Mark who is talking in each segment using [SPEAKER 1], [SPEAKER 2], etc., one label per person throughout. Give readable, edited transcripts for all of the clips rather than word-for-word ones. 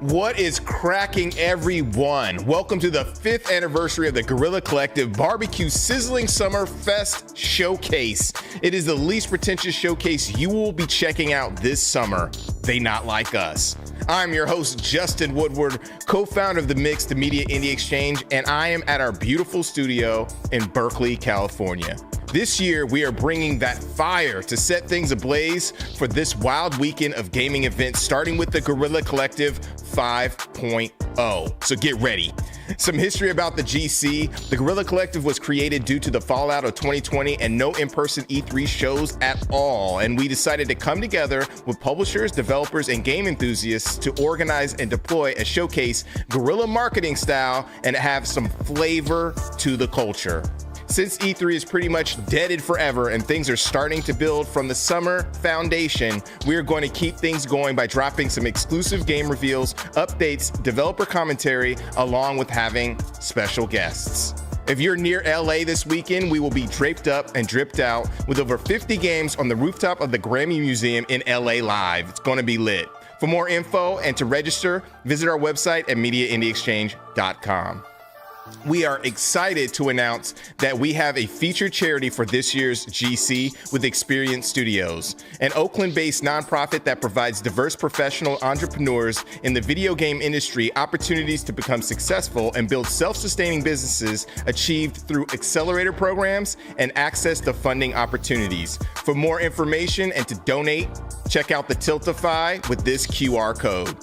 [SPEAKER 1] What is cracking, everyone? Welcome to the 5th anniversary of the Guerrilla Collective Barbecue Sizzling Summer Fest Showcase. It is the least pretentious showcase you will be checking out this summer. They Not Like Us. I'm your host, Justin Woodward, co-founder of the Mixed Media Indie Exchange, and I am at our beautiful studio in Berkeley, California. This year, we are bringing that fire to set things ablaze for this wild weekend of gaming events, starting with the Guerrilla Collective 5.0. So get ready. Some history about the GC. The Guerrilla Collective was created due to the fallout of 2020 and no in-person E3 shows at all. And we decided to come together with publishers, developers, and game enthusiasts to organize and deploy a showcase guerrilla marketing style and have some flavor to the culture. Since E3 is pretty much deaded forever and things are starting to build from the summer foundation, we are going to keep things going by dropping some exclusive game reveals, updates, developer commentary, along with having special guests. If you're near LA this weekend, we will be draped up and dripped out with over 50 games on the rooftop of the Grammy Museum in LA Live. It's going to be lit. For more info and to register, visit our website at MediaIndieExchange.com. We are excited to announce that we have a featured charity for this year's GC with Experience Studios, an Oakland-based nonprofit that provides diverse professional entrepreneurs in the video game industry opportunities to become successful and build self-sustaining businesses achieved through accelerator programs and access to funding opportunities. For more information and to donate, check out the Tiltify with this QR code.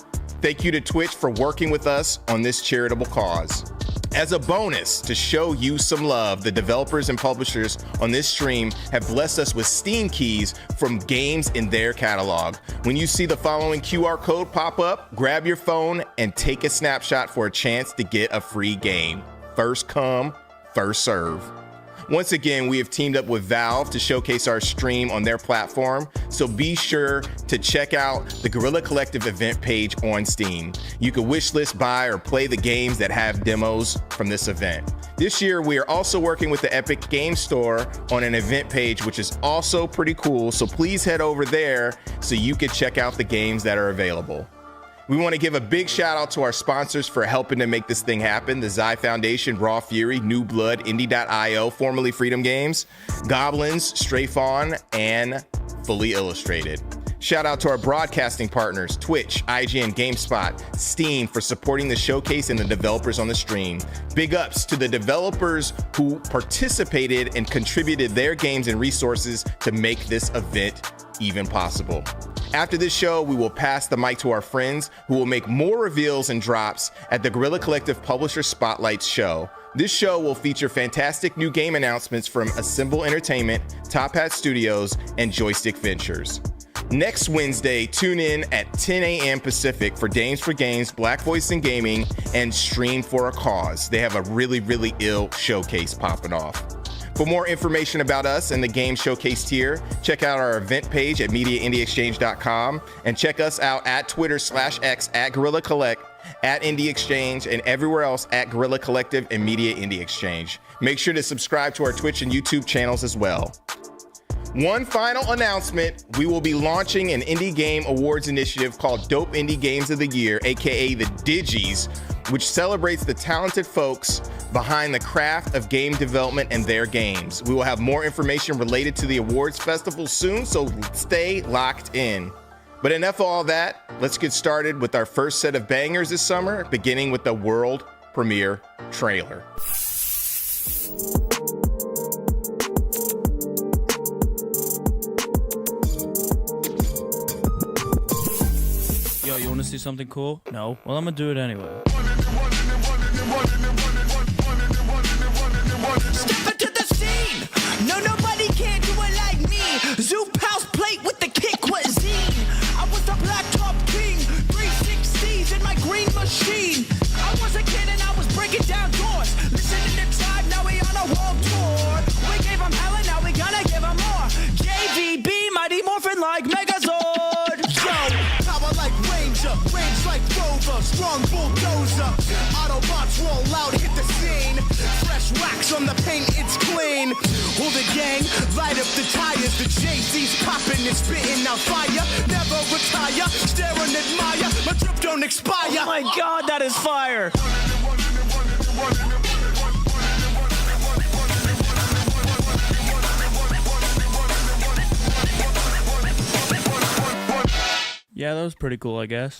[SPEAKER 1] Thank you to Twitch for working with us on this charitable cause. As a bonus, to show you some love, the developers and publishers on this stream have blessed us with Steam keys from games in their catalog. When you see the following QR code pop up, grab your phone and take a snapshot for a chance to get a free game. First come, first serve. Once again, we have teamed up with Valve to showcase our stream on their platform, so be sure to check out the Guerrilla Collective event page on Steam. You can wishlist, buy, or play the games that have demos from this event. This year, we are also working with the Epic Game Store on an event page, which is also pretty cool, so please head over there so you can check out the games that are available. We want to give a big shout out to our sponsors for helping to make this thing happen. The Xi Foundation, Raw Fury, New Blood, Indie.io, formerly Freedom Games, Goblins, Stray Fawn, and Fully Illustrated. Shout out to our broadcasting partners, Twitch, IGN, GameSpot, Steam for supporting the showcase and the developers on the stream. Big ups to the developers who participated and contributed their games and resources to make this event even possible. After this show, we will pass the mic to our friends who will make more reveals and drops at the Guerrilla Collective Publisher Spotlights show. This show will feature fantastic new game announcements from Assemble Entertainment, Top Hat Studios, and Joystick Ventures. Next Wednesday, tune in at 10 a.m. Pacific for Dames for Games, Black Voice in Gaming, and Stream for a Cause. They have a really ill showcase popping off. For more information about us and the game showcased here, check out our event page at MediaIndieExchange.com and check us out at Twitter/X at Guerrilla Collect, at Indie Exchange, and everywhere else at Guerrilla Collective and Media Indie Exchange. Make sure to subscribe to our Twitch and YouTube channels as well. One final announcement, we will be launching an indie game awards initiative called Dope Indie Games of the Year, aka the Digis, which celebrates the talented folks behind the craft of game development and their games. We will have more information related to the awards festival soon, so stay locked in. But enough of all that, let's get started with our first set of bangers this summer, beginning with the world premiere trailer.
[SPEAKER 2] Yo, you wanna see something cool? No? Well, I'm gonna do it anyway.
[SPEAKER 3] Step into the scene. No, nobody can do it like me. Zoop house plate with the kick cuisine. I was the black top king. 360s in my green machine. I was a kid and I was breaking down doors. Listening to Tribe, now we on a world tour. We gave them hell and now we gonna give them more. JVB, Mighty Morphin like Megazord. Yo, power like Ranger, range like like Rover, strong bulldozer. Autobots roll out, hit the scene. Fresh wax on the paint, it's clean. Hold the gang, light up the tires. The Jay-Z's popping and spitting out fire. Never retire, stare and admire. My drip don't expire.
[SPEAKER 2] Oh my god, that is fire! Yeah, that was pretty cool, I guess.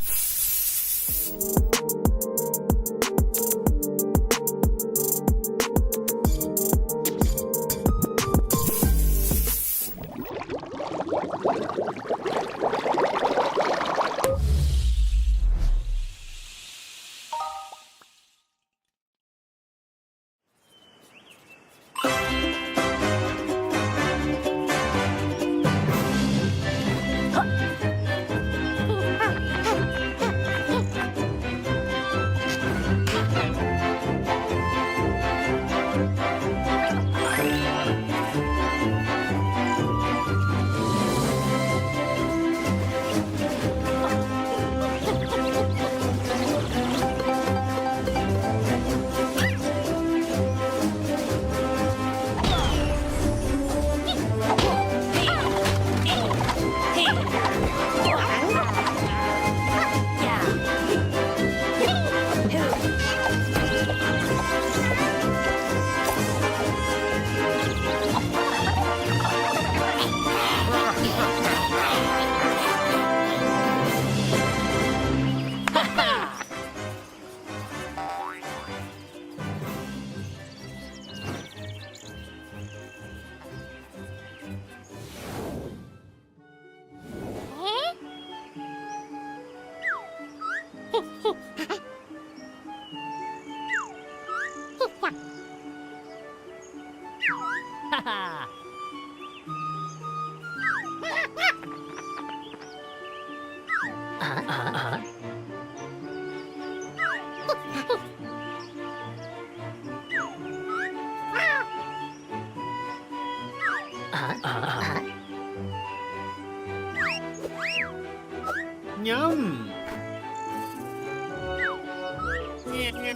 [SPEAKER 4] Yum.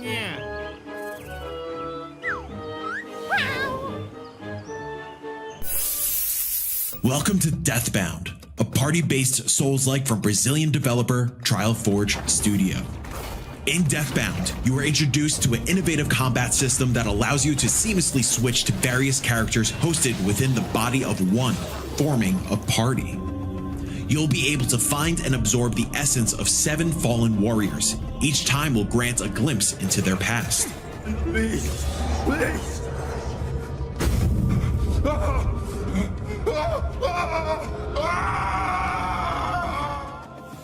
[SPEAKER 4] Yeah.
[SPEAKER 5] Welcome to Deathbound, a party-based Souls-like from Brazilian developer Trial Forge Studio. In Deathbound, you are introduced to an innovative combat system that allows you to seamlessly switch to various characters hosted within the body of one, forming a party. You'll be able to find and absorb the essence of 7 fallen warriors. Each time will grant a glimpse into their past.
[SPEAKER 6] Please, please.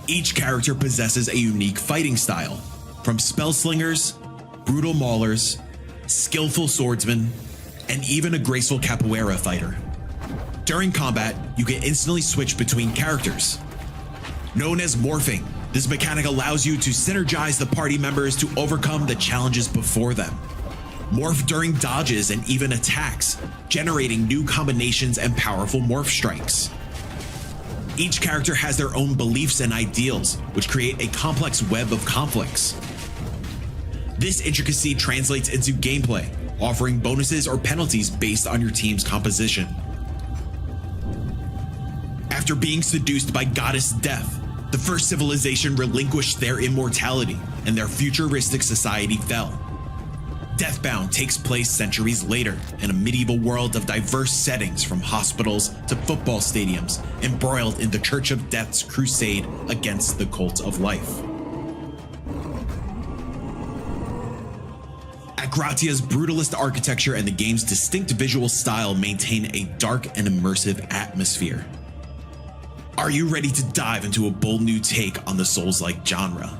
[SPEAKER 5] Each character possesses a unique fighting style, from spellslingers, brutal maulers, skillful swordsmen, and even a graceful capoeira fighter. During combat, you can instantly switch between characters. Known as morphing, this mechanic allows you to synergize the party members to overcome the challenges before them. Morph during dodges and even attacks, generating new combinations and powerful morph strikes. Each character has their own beliefs and ideals, which create a complex web of conflicts. This intricacy translates into gameplay, offering bonuses or penalties based on your team's composition. After being seduced by Goddess Death, the first civilization relinquished their immortality and their futuristic society fell. Deathbound takes place centuries later in a medieval world of diverse settings, from hospitals to football stadiums, embroiled in the Church of Death's crusade against the cult of life. Gratia's brutalist architecture and the game's distinct visual style maintain a dark and immersive atmosphere. Are you ready to dive into a bold new take on the Souls-like genre?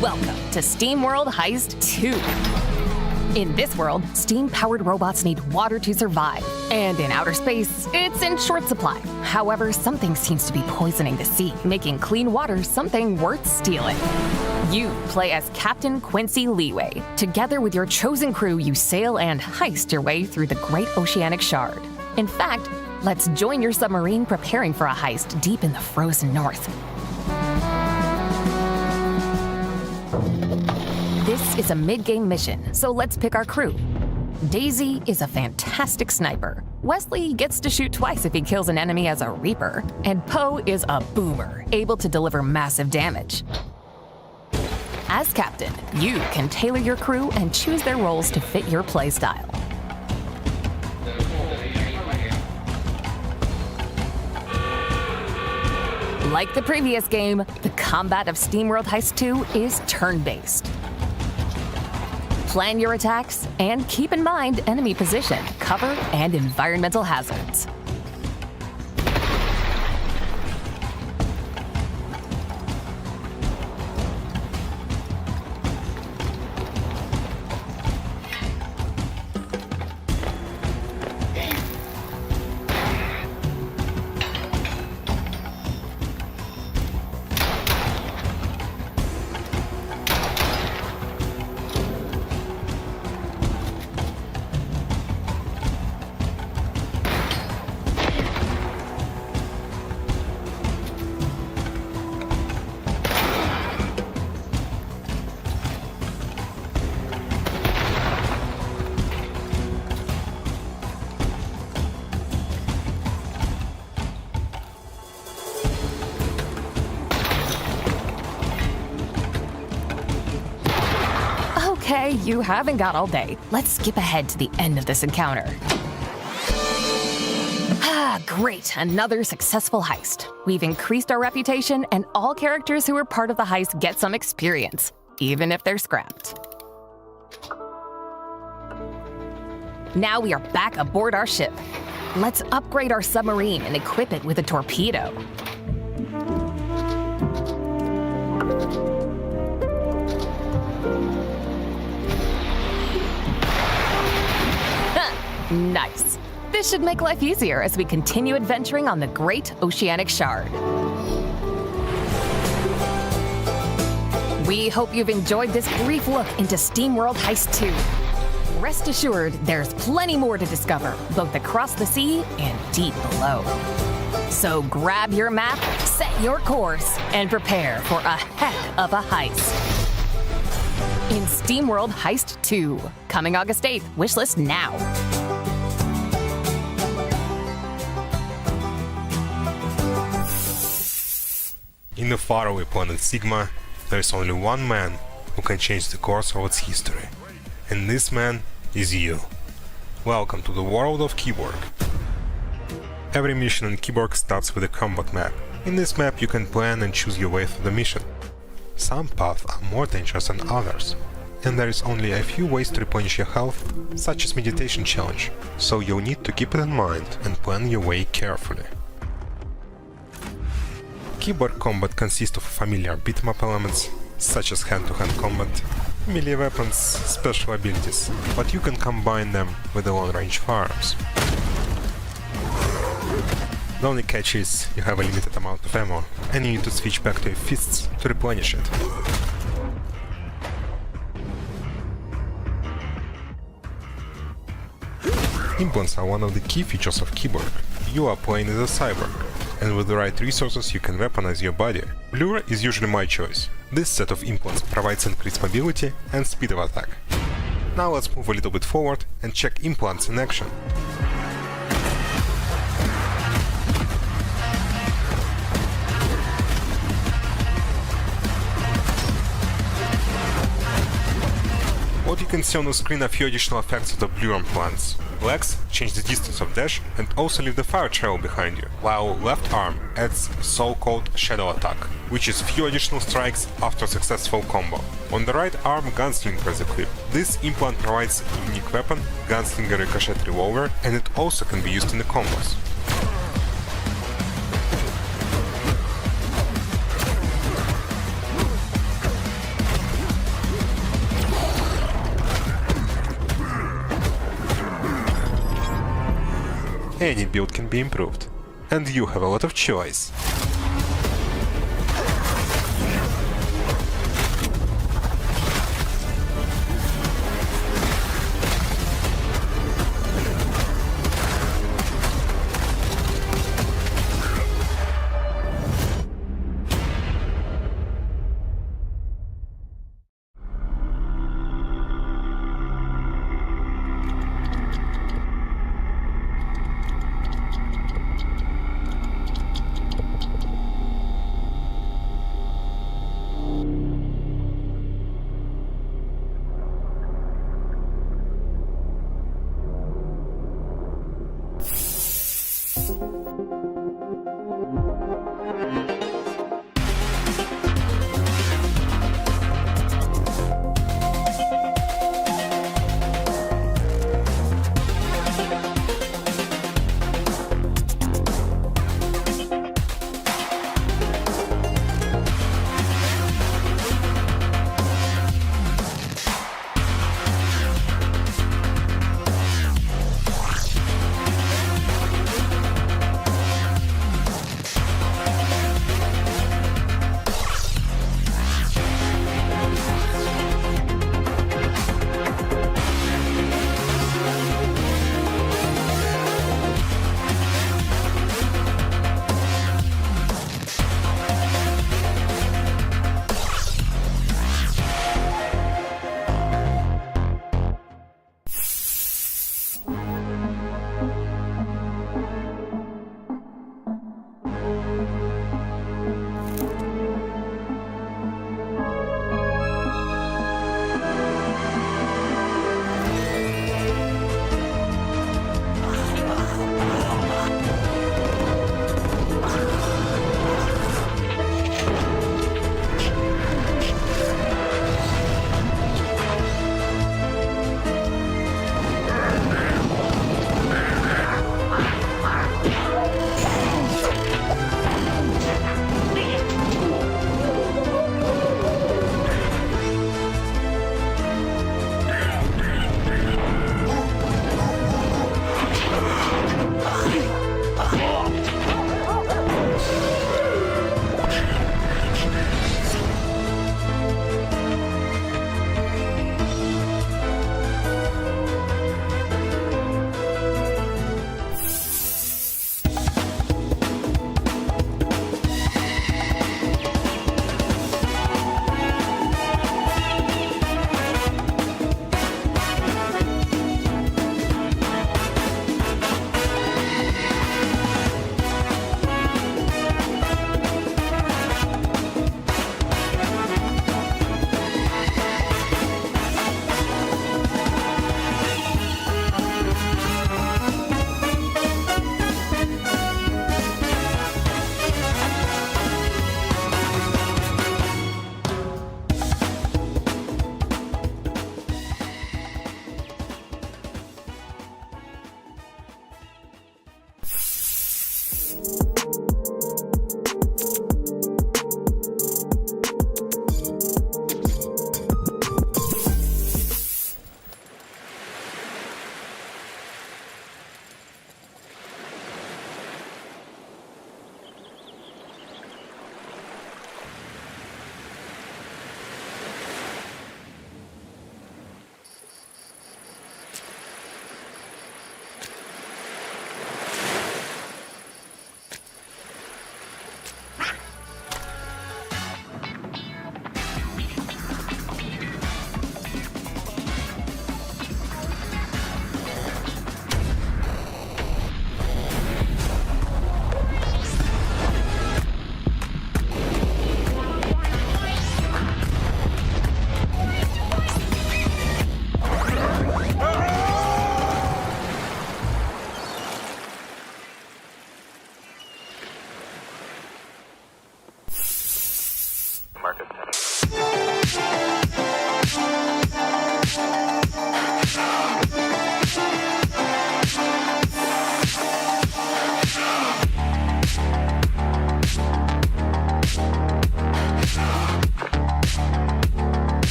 [SPEAKER 7] Welcome to SteamWorld Heist 2. In this world, steam-powered robots need water to survive. And in outer space, it's in short supply. However, something seems to be poisoning the sea, making clean water something worth stealing. You play as Captain Quincy Leeway. Together with your chosen crew, you sail and heist your way through the Great Oceanic Shard. In fact, let's join your submarine preparing for a heist deep in the frozen north. This is a mid-game mission, so let's pick our crew. Daisy is a fantastic sniper. Wesley gets to shoot twice if he kills an enemy as a Reaper. And Poe is a boomer, able to deliver massive damage. As captain, you can tailor your crew and choose their roles to fit your playstyle. Like the previous game, the combat of SteamWorld Heist 2 is turn-based. Plan your attacks, and keep in mind enemy position, cover, and environmental hazards. Okay, you haven't got all day. Let's skip ahead to the end of this encounter. Ah, great, another successful heist. We've increased our reputation, and all characters who are part of the heist get some experience, even if they're scrapped. Now we are back aboard our ship. Let's upgrade our submarine and equip it with a torpedo. Nice. This should make life easier as we continue adventuring on the Great Oceanic Shard. We hope you've enjoyed this brief look into SteamWorld Heist 2. Rest assured, there's plenty more to discover, both across the sea and deep below. So grab your map, set your course, and prepare for a heck of a heist. In SteamWorld Heist 2, coming August 8th, wishlist now.
[SPEAKER 8] In the faraway planet Sigma, there is only one man who can change the course of its history. And this man is you. Welcome to the world of Keywork. Every mission in Keywork starts with a combat map. In this map you can plan and choose your way through the mission. Some paths are more dangerous than others, and there is only a few ways to replenish your health, such as meditation challenge, so you'll need to keep it in mind and plan your way carefully. Keyboard combat consists of familiar beat-em-up elements, such as hand-to-hand combat, melee weapons, special abilities, but you can combine them with the long-range firearms. The only catch is you have a limited amount of ammo, and you need to switch back to your fists to replenish it. Implants are one of the key features of Keywork. you are playing as a cyborg, and with the right resources you can weaponize your body. Blur is usually my choice. This set of implants provides increased mobility and speed of attack. Now let's move a little bit forward and check implants in action. What you can see on the screen are a few additional effects of the Blur implants. Legs change the distance of dash and also leave the fire trail behind you, while left arm adds so-called shadow attack, which is few additional strikes after a successful combo. On the right arm, gunslinger is equipped. This implant provides a unique weapon, gunslinger ricochet revolver, and it also can be used in the combos. Any build can be improved, and you have a lot of choice.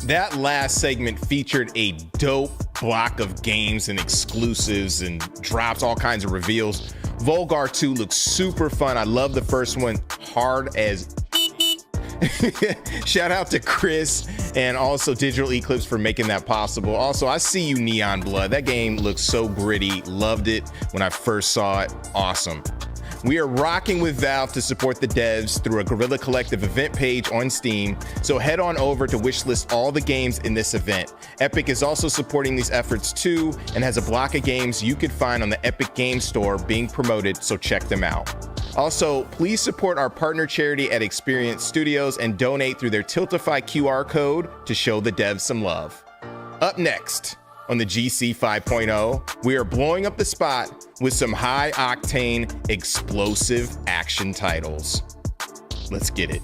[SPEAKER 1] That last segment featured a dope block of games and exclusives and drops, all kinds of reveals. Volgar 2 looks super fun. I love the first one, hard as shout out to Chris and also Digital Eclipse for making that possible. Also, I see you, Neon Blood. That game looks so gritty. Loved it when I first saw it. Awesome. We are rocking with Valve to support the devs through a Guerrilla Collective event page on Steam, so head on over to wishlist all the games in this event. Epic is also supporting these efforts too and has a block of games you could find on the Epic Game Store being promoted, so check them out. Also, please support our partner charity at Experience Studios and donate through their Tiltify QR code to show the devs some love. Up next on the GC 5.0, we are blowing up the spot with some high-octane, explosive action titles. Let's get it.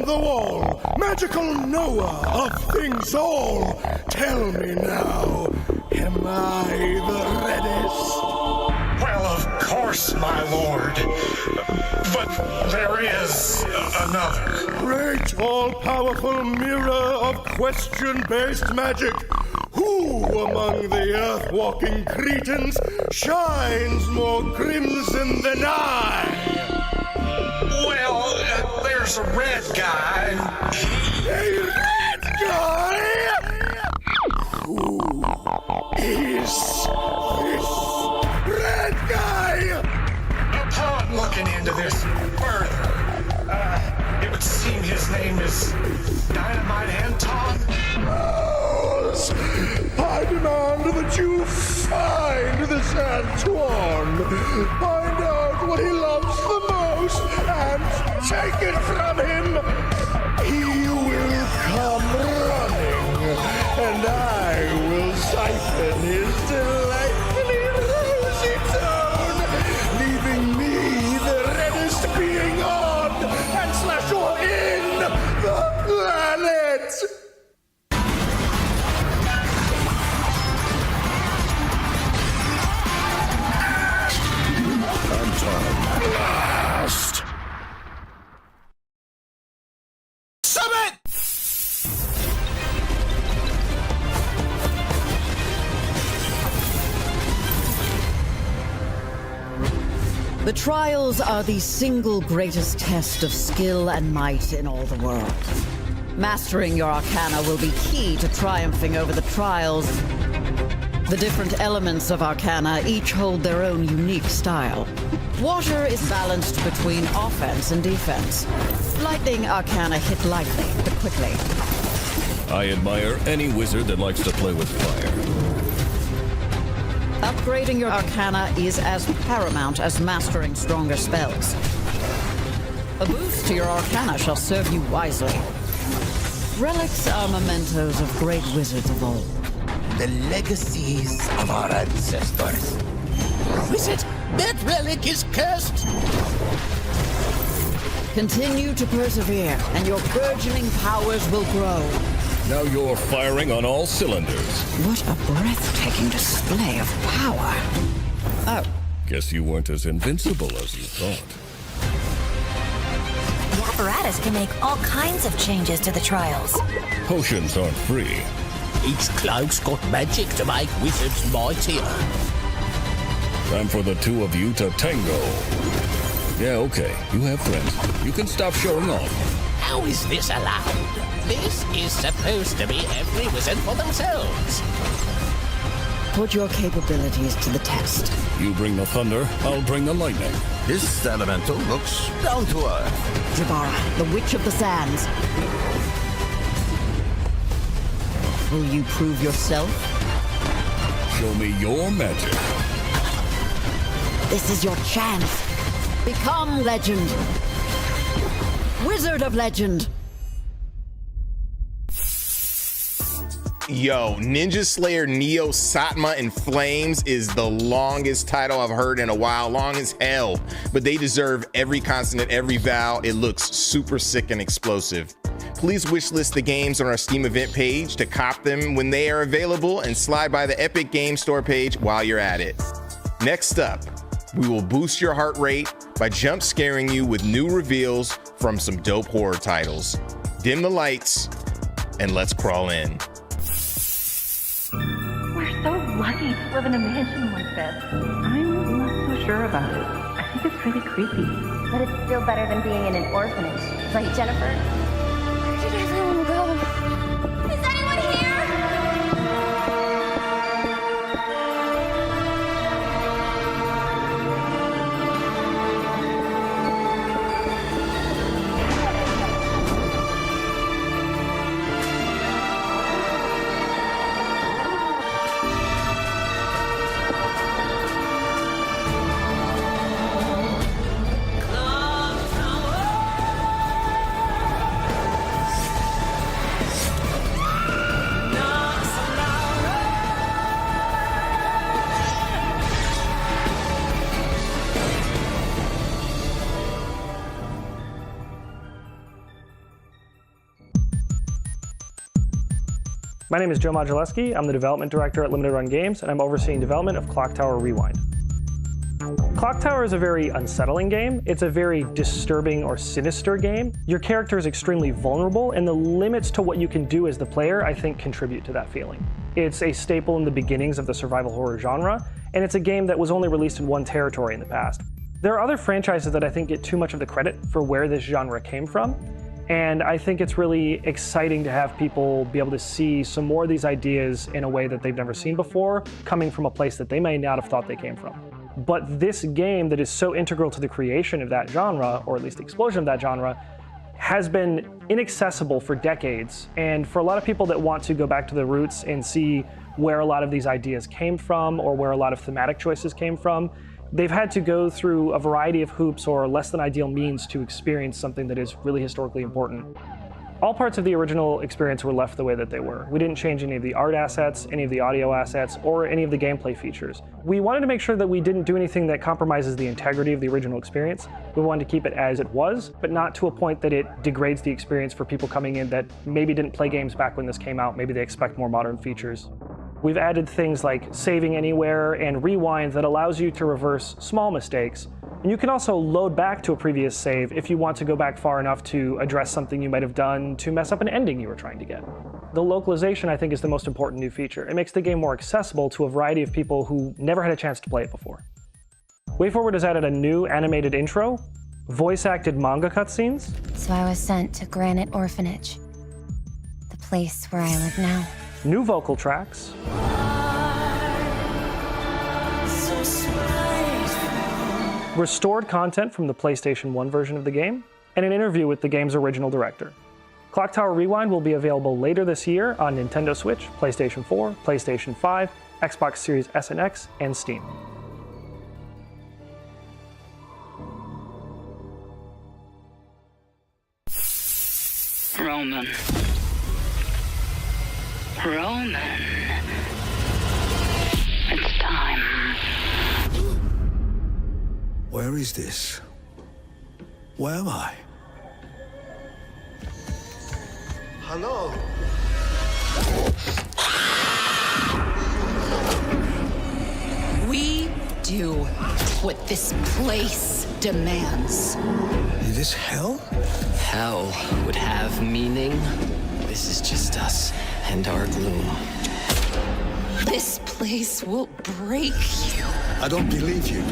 [SPEAKER 6] the wall, magical knower of things all, tell me now, am I the reddest?
[SPEAKER 9] Well, of course, my lord. But there is another.
[SPEAKER 6] Great all-powerful mirror of question-based magic, who among the earth-walking cretins shines more crimson than I?
[SPEAKER 9] Well, there's a red guy.
[SPEAKER 6] A red guy? Who is this red guy?
[SPEAKER 9] Upon looking into this further, it would seem his name is Dynamite Anton.
[SPEAKER 6] Yes, I demand that you find this Antoine, find out what he loves the most, and take it from him. He will come running, and I will siphon his delightfully rosy tone, leaving me the reddest being on and slash or in the planet. Blast!
[SPEAKER 3] Summit!
[SPEAKER 10] The trials are the single greatest test of skill and might in all the world. Mastering your arcana will be key to triumphing over the trials. The different elements of arcana each hold their own unique style. Water is balanced between offense and defense. Lightning arcana hit lightly, but quickly.
[SPEAKER 11] I admire any wizard that likes to play with fire.
[SPEAKER 10] Upgrading your arcana is as paramount as mastering stronger spells. A boost to your arcana shall serve you wisely. Relics are mementos of great wizards of old.
[SPEAKER 3] The legacies of our ancestors. Wizard, that relic is cursed.
[SPEAKER 10] Continue to persevere, and your burgeoning powers will grow.
[SPEAKER 11] Now you're firing on all cylinders.
[SPEAKER 10] What a breathtaking display of power. Oh.
[SPEAKER 11] Guess you weren't as invincible as you thought.
[SPEAKER 12] The apparatus can make all kinds of changes to the trials.
[SPEAKER 11] Potions aren't free.
[SPEAKER 3] Each cloak's got magic to make wizards mightier.
[SPEAKER 11] Time for the two of you to tango. Yeah, okay. You have friends. You can stop showing off.
[SPEAKER 3] How is this allowed? This is supposed to be every wizard for themselves.
[SPEAKER 10] Put your capabilities to the test.
[SPEAKER 11] You bring the thunder, I'll bring the lightning.
[SPEAKER 6] This elemental looks down to earth.
[SPEAKER 10] Jabara, the Witch of the Sands. Will you prove yourself?
[SPEAKER 11] Show me your magic.
[SPEAKER 10] This is your chance. Become legend. Wizard of Legend.
[SPEAKER 1] Yo, Ninja Slayer Neo Satma in Flames is the longest title I've heard in a while, long as hell, but they deserve every consonant, every vowel. It looks super sick and explosive. Please wishlist the games on our Steam event page to cop them when they are available, and slide by the Epic Games Store page while you're at it. Next up, we will boost your heart rate by jump scaring you with new reveals from some dope horror titles. Dim the lights and let's crawl in.
[SPEAKER 13] We're so lucky to live in a mansion like this. I'm not so sure about it. I think it's really creepy.
[SPEAKER 14] But it's still better than being in an orphanage. Right, Jennifer? Where did everyone go? Is anyone here?
[SPEAKER 15] My name is Joe Modulewski. I'm the development director at Limited Run Games, and I'm overseeing development of Clock Tower Rewind. Clock Tower is a very unsettling game. It's a very disturbing or sinister game. Your character is extremely vulnerable, and the limits to what you can do as the player, I think, contribute to that feeling. It's a staple in the beginnings of the survival horror genre, and it's a game that was only released in one territory in the past. There are other franchises that I think get too much of the credit for where this genre came from, and I think it's really exciting to have people be able to see some more of these ideas in a way that they've never seen before, coming from a place that they may not have thought they came from. But this game that is so integral to the creation of that genre, or at least the explosion of that genre, has been inaccessible for decades. And for a lot of people that want to go back to the roots and see where a lot of these ideas came from, or where a lot of thematic choices came from, they've had to go through a variety of hoops or less than ideal means to experience something that is really historically important. All parts of the original experience were left the way that they were. We didn't change any of the art assets, any of the audio assets, or any of the gameplay features. We wanted to make sure that we didn't do anything that compromises the integrity of the original experience. We wanted to keep it as it was, but not to a point that it degrades the experience for people coming in that maybe didn't play games back when this came out. Maybe they expect more modern features. We've added things like saving anywhere and rewind that allows you to reverse small mistakes. And you can also load back to a previous save if you want to go back far enough to address something you might have done to mess up an ending you were trying to get. The localization, I think, is the most important new feature. It makes the game more accessible to a variety of people who never had a chance to play it before. WayForward has added a new animated intro, voice-acted manga cutscenes.
[SPEAKER 12] So I was sent to Granite Orphanage, the place where I live now.
[SPEAKER 15] New vocal tracks. Restored content from the PlayStation 1 version of the game, and an interview with the game's original director. Clock Tower Rewind will be available later this year on Nintendo Switch, PlayStation 4, PlayStation 5, Xbox Series S and X, and Steam.
[SPEAKER 16] Roman. It's time.
[SPEAKER 6] Where is this? Where am I? Hello?
[SPEAKER 17] We do what this place demands.
[SPEAKER 6] Is this hell?
[SPEAKER 18] Hell would have meaning. This is just us and our gloom.
[SPEAKER 17] This place will break you.
[SPEAKER 6] I don't believe you.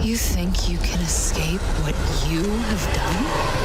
[SPEAKER 17] You think you can escape what you have done?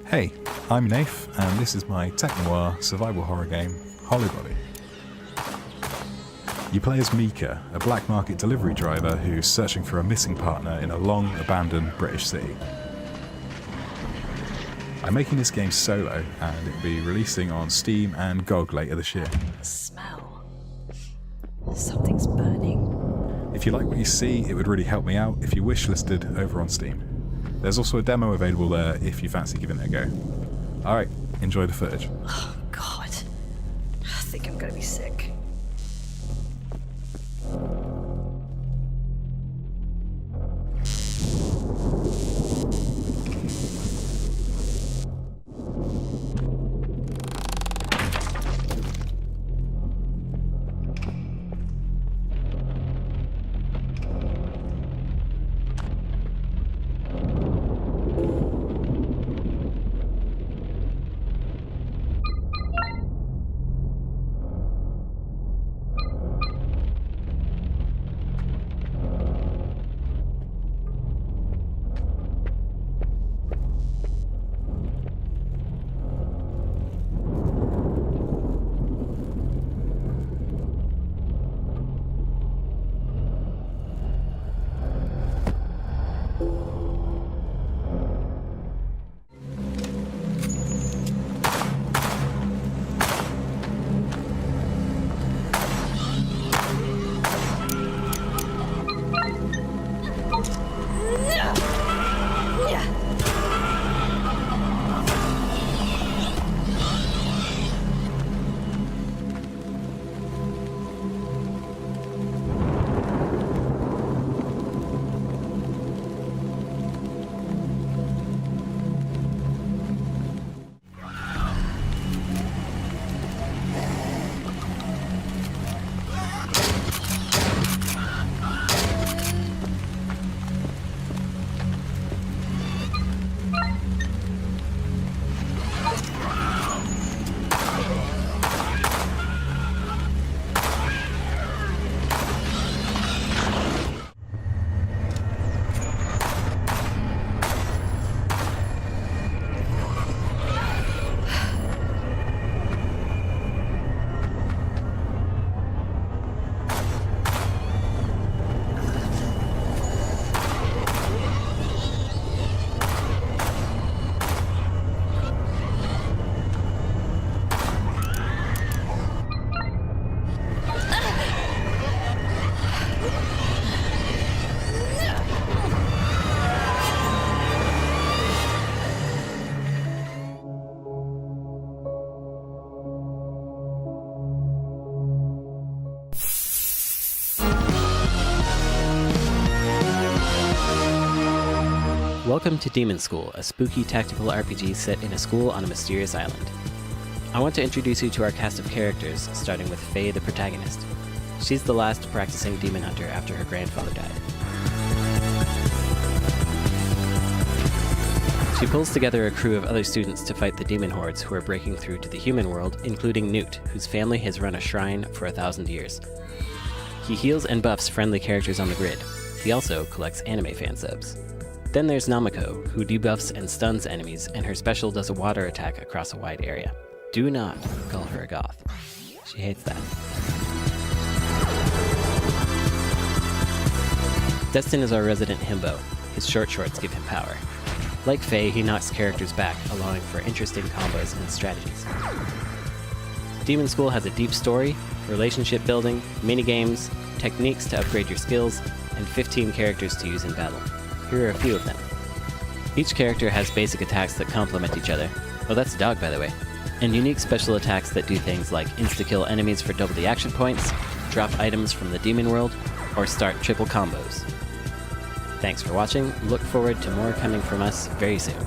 [SPEAKER 19] Hey, I'm Nath, and this is my tech-noir survival horror game, Holybody. You play as Mika, a black market delivery driver who's searching for a missing partner in a long, abandoned British city. I'm making this game solo, and it'll be releasing on Steam and GOG later this year.
[SPEAKER 17] Smell.
[SPEAKER 20] Something's burning.
[SPEAKER 19] If you like what you see, it would really help me out if you wishlisted over on Steam. There's also a demo available there if you fancy giving it a go. Alright, enjoy the footage.
[SPEAKER 20] Oh, God. I think I'm gonna be sick.
[SPEAKER 18] Welcome to Demon School, a spooky tactical RPG set in a school on a mysterious island. I want to introduce you to our cast of characters, starting with Faye, the protagonist. She's the last practicing demon hunter after her grandfather died. She pulls together a crew of other students to fight the demon hordes who are breaking through to the human world, including Newt, whose family has run a shrine for 1,000 years. He heals and buffs friendly characters on the grid. He also collects anime fan subs. Then there's Namako, who debuffs and stuns enemies, and her special does a water attack across a wide area. Do not call her a goth. She hates that. Destin is our resident himbo. His short shorts give him power. Like Faye, he knocks characters back, allowing for interesting combos and strategies. Demon School has a deep story, relationship building, minigames, techniques to upgrade your skills, and 15 characters to use in battle. Here are a few of them. Each character has basic attacks that complement each other. Oh, that's a dog, by the way. And unique special attacks that do things like insta-kill enemies for double the action points, drop items from the demon world, or start triple combos. Thanks for watching. Look forward to more coming from us very soon.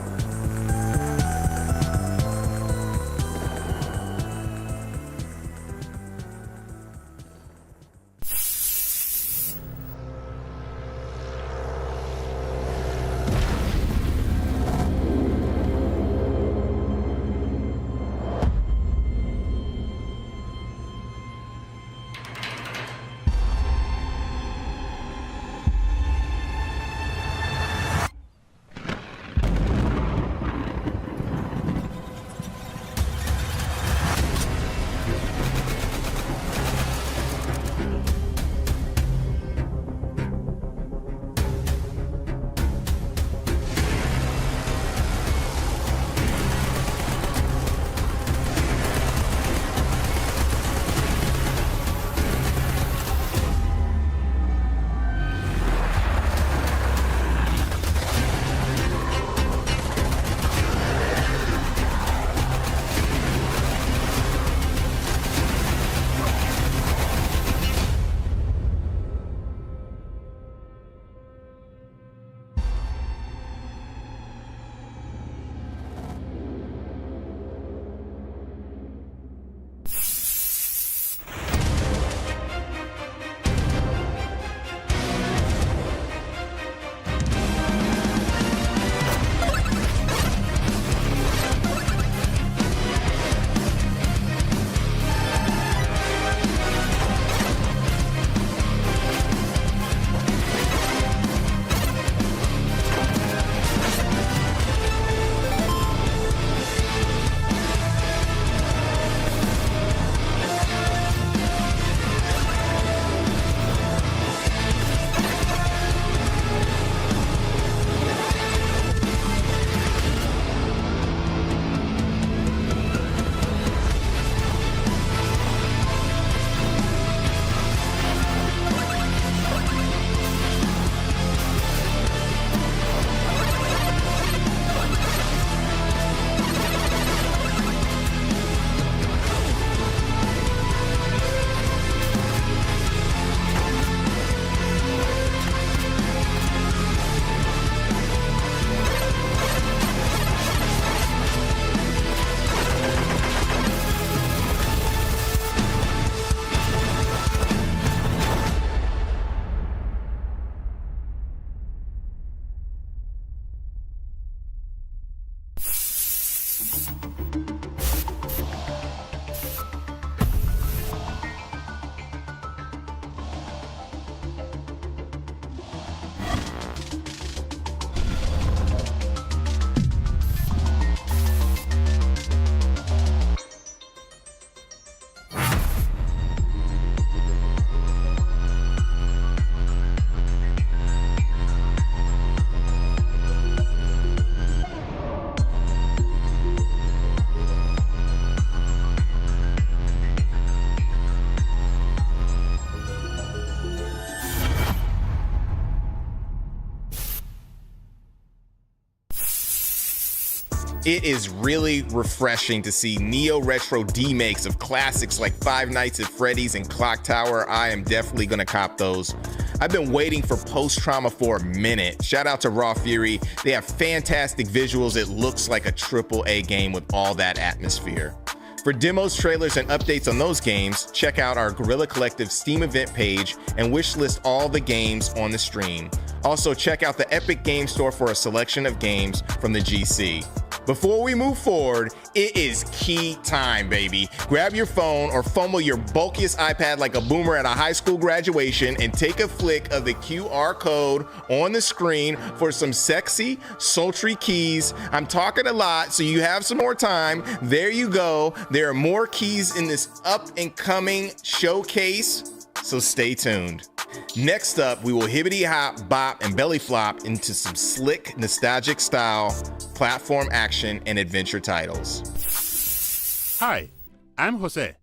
[SPEAKER 1] It is really refreshing to see neo-retro demakes of classics like Five Nights at Freddy's and Clock Tower. I am definitely gonna cop those. I've been waiting for Post-Trauma for a minute. Shout out to Raw Fury. They have fantastic visuals. It looks like a AAA game with all that atmosphere. For demos, trailers, and updates on those games, check out our Guerrilla Collective Steam event page and wishlist all the games on the stream. Also, check out the Epic Game Store for a selection of games from the GC. Before we move forward, it is key time, baby. Grab your phone or fumble your bulkiest iPad like a boomer at a high school graduation and take a flick of the QR code on the screen for some sexy, sultry keys. I'm talking a lot, so you have some more time. There you go. There are more keys in this up-and-coming showcase, so stay tuned. Next up, we will hibbity hop, bop, and belly flop into some slick, nostalgic style platform action and adventure titles.
[SPEAKER 21] Hi, I'm Jose,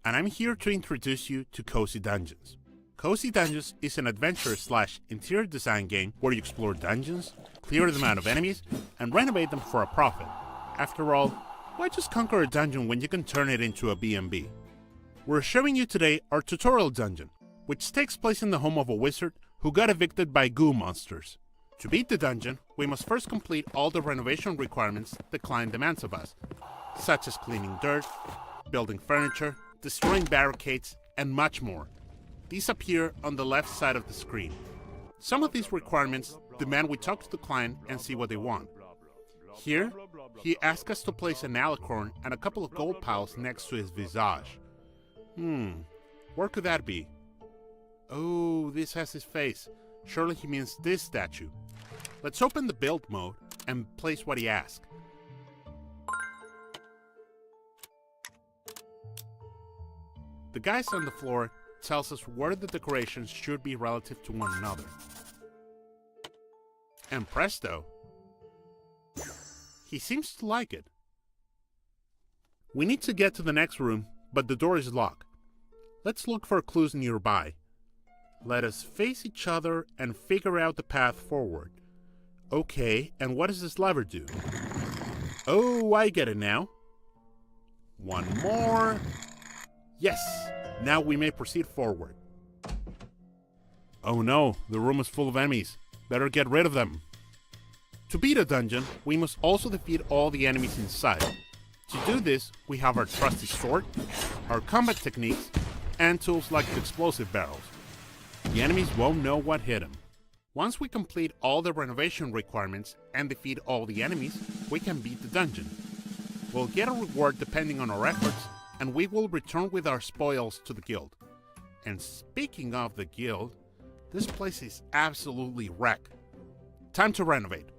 [SPEAKER 21] and I'm here to introduce you to Cozy Dungeons. Cozy Dungeons is an adventure/interior design game where you explore dungeons, clear them out of enemies, and renovate them for a profit. After all, why just conquer a dungeon when you can turn it into a B&B? We're showing you today our tutorial dungeon, which takes place in the home of a wizard who got evicted by goo monsters. To beat the dungeon, we must first complete all the renovation requirements the client demands of us, such as cleaning dirt, building furniture, destroying barricades, and much more. These appear on the left side of the screen. Some of these requirements demand we talk to the client and see what they want. Here, he asks us to place an alicorn and a couple of gold piles next to his visage. Where could that be? Oh, this has his face. Surely he means this statue. Let's open the build mode and place what he asked. The guys on the floor tells us where the decorations should be relative to one another. And presto! He seems to like it. We need to get to the next room, but the door is locked. Let's look for clues nearby. Let us face each other and figure out the path forward. Okay, and what does this lever do? Oh, I get it now. One more. Yes, now we may proceed forward. Oh no, the room is full of enemies. Better get rid of them. To beat a dungeon, we must also defeat all the enemies inside. To do this, we have our trusty sword, our combat techniques, and tools like the explosive barrels. The enemies won't know what hit them. Once we complete all the renovation requirements and defeat all the enemies, we can beat the dungeon. We'll get a reward depending on our efforts, and we will return with our spoils to the guild. And speaking of the guild, this place is absolutely wrecked. Time to renovate.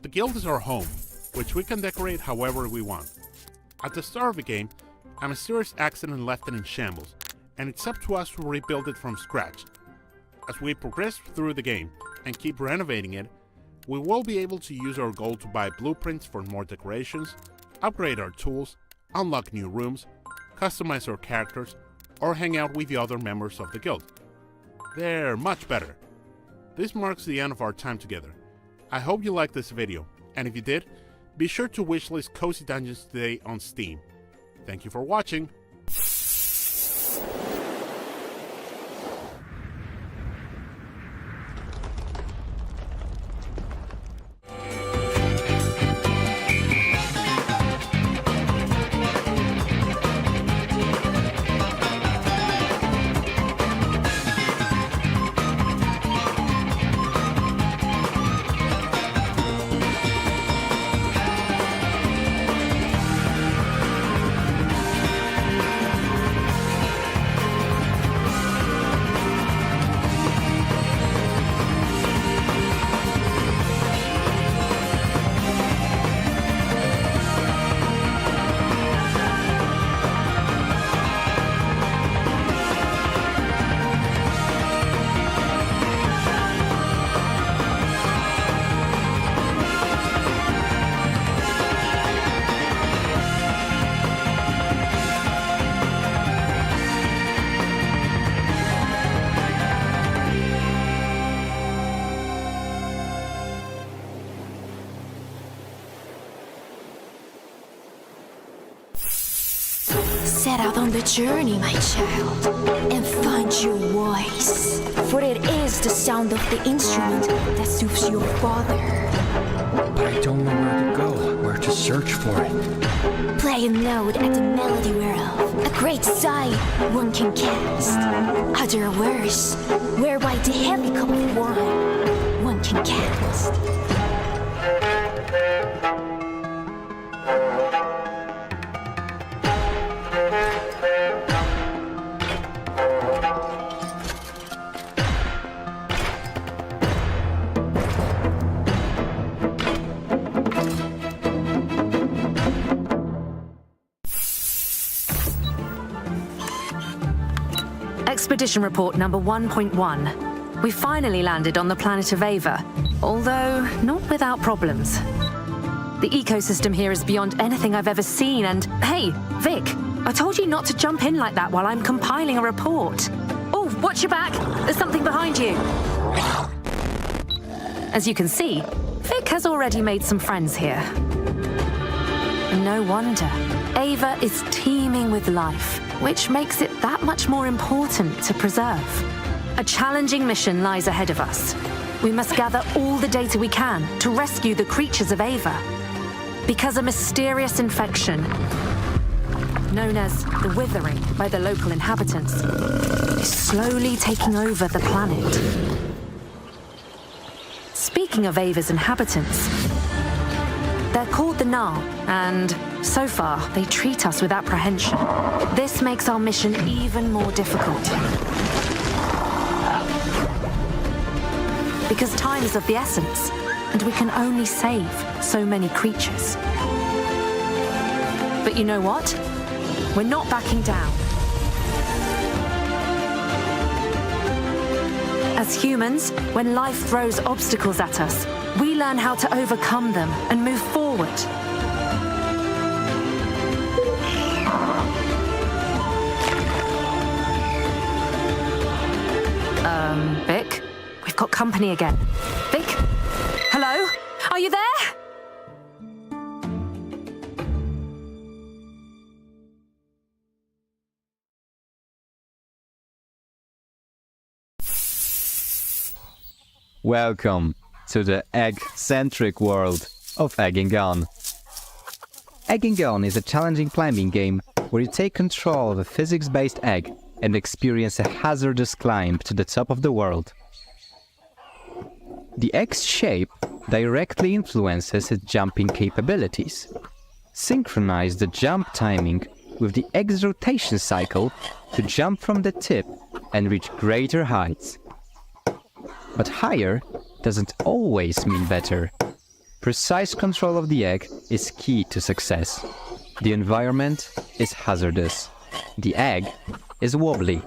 [SPEAKER 21] The guild is our home, which we can decorate however we want. At the start of the game, a mysterious accident left it in shambles, and it's up to us to rebuild it from scratch. As we progress through the game and keep renovating it, we will be able to use our gold to buy blueprints for more decorations, upgrade our tools, unlock new rooms, customize our characters, or hang out with the other members of the guild. They're much better. This marks the end of our time together. I hope you liked this video, and if you did, be sure to wishlist Cozy Dungeons today on Steam. Thank you for watching.
[SPEAKER 2] Set out on the journey, my child, and find your voice. For it is the sound of the instrument that soothes your father.
[SPEAKER 22] But I don't know where to go, where to search for it.
[SPEAKER 2] Play a note at the melody whereof a great sigh one can cast. Other worse, whereby the heavy cup of wine one can cast.
[SPEAKER 23] Expedition report number 1.1. We finally landed on the planet of Ava, although not without problems. The ecosystem here is beyond anything I've ever seen, and hey, Vic, I told you not to jump in like that while I'm compiling a report. Oh, watch your back! There's something behind you! As you can see, Vic has already made some friends here. No wonder. Ava is teeming with life, which makes it that much more important to preserve. A challenging mission lies ahead of us. We must gather all the data we can to rescue the creatures of Ava. Because a mysterious infection, known as the Withering by the local inhabitants, is slowly taking over the planet. Speaking of Ava's inhabitants, they're called the Null, and so far, they treat us with apprehension. This makes our mission even more difficult. Because time is of the essence, and we can only save so many creatures. But you know what? We're not backing down. As humans, when life throws obstacles at us, we learn how to overcome them and move forward. Vic? We've got company again. Vic? Hello? Are you there?
[SPEAKER 24] Welcome to the egg-centric world of Egg and Gun. Egg and Gun is a challenging climbing game where you take control of a physics-based egg and experience a hazardous climb to the top of the world. The egg's shape directly influences its jumping capabilities. Synchronize the jump timing with the egg's rotation cycle to jump from the tip and reach greater heights. But higher doesn't always mean better. Precise control of the egg is key to success. The environment is hazardous. The egg is wobbly,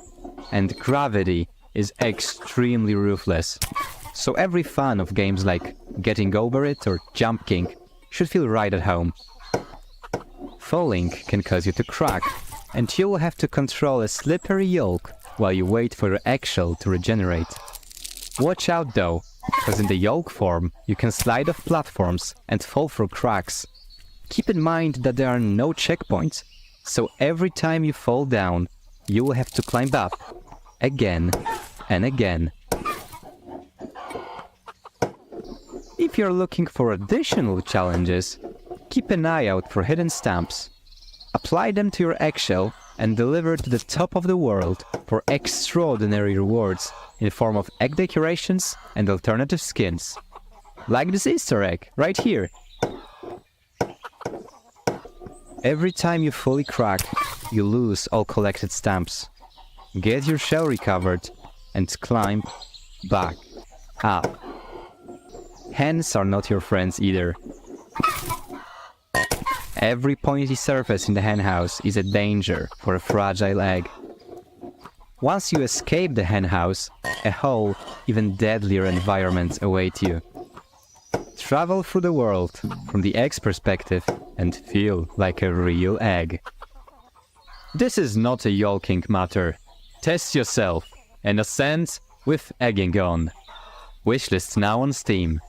[SPEAKER 24] and gravity is extremely ruthless. So every fan of games like Getting Over It or Jump King should feel right at home. Falling can cause you to crack, and you will have to control a slippery yolk while you wait for your eggshell to regenerate. Watch out though, because in the yolk form you can slide off platforms and fall through cracks. Keep in mind that there are no checkpoints, so every time you fall down, you will have to climb up, again and again. If you're looking for additional challenges, keep an eye out for hidden stamps. Apply them to your eggshell and deliver to the top of the world for extraordinary rewards in form of egg decorations and alternative skins. Like this Easter egg, right here. Every time you fully crack, you lose all collected stamps. Get your shell recovered and climb back up. Hens are not your friends either. Every pointy surface in the henhouse is a danger for a fragile egg. Once you escape the henhouse, a whole, even deadlier environment awaits you. Travel through the world from the egg's perspective and feel like a real egg. This is not a yolking matter. Test yourself and ascend with Egg and Gun. Wishlist now on Steam.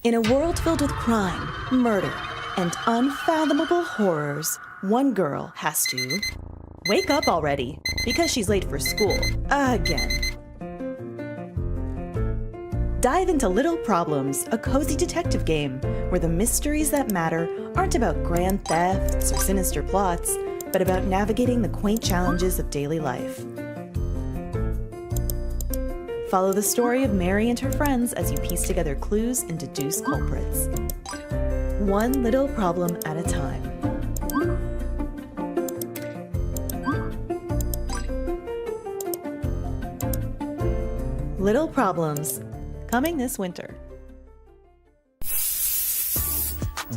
[SPEAKER 4] In a world filled with crime, murder, and unfathomable horrors, one girl has to wake up already because she's late for school again. Dive into Little Problems, a cozy detective game where the mysteries that matter aren't about grand thefts or sinister plots, but about navigating the quaint challenges of daily life. Follow the story of Mary and her friends as you piece together clues and deduce culprits. One little problem at a time. Little Problems, coming this winter.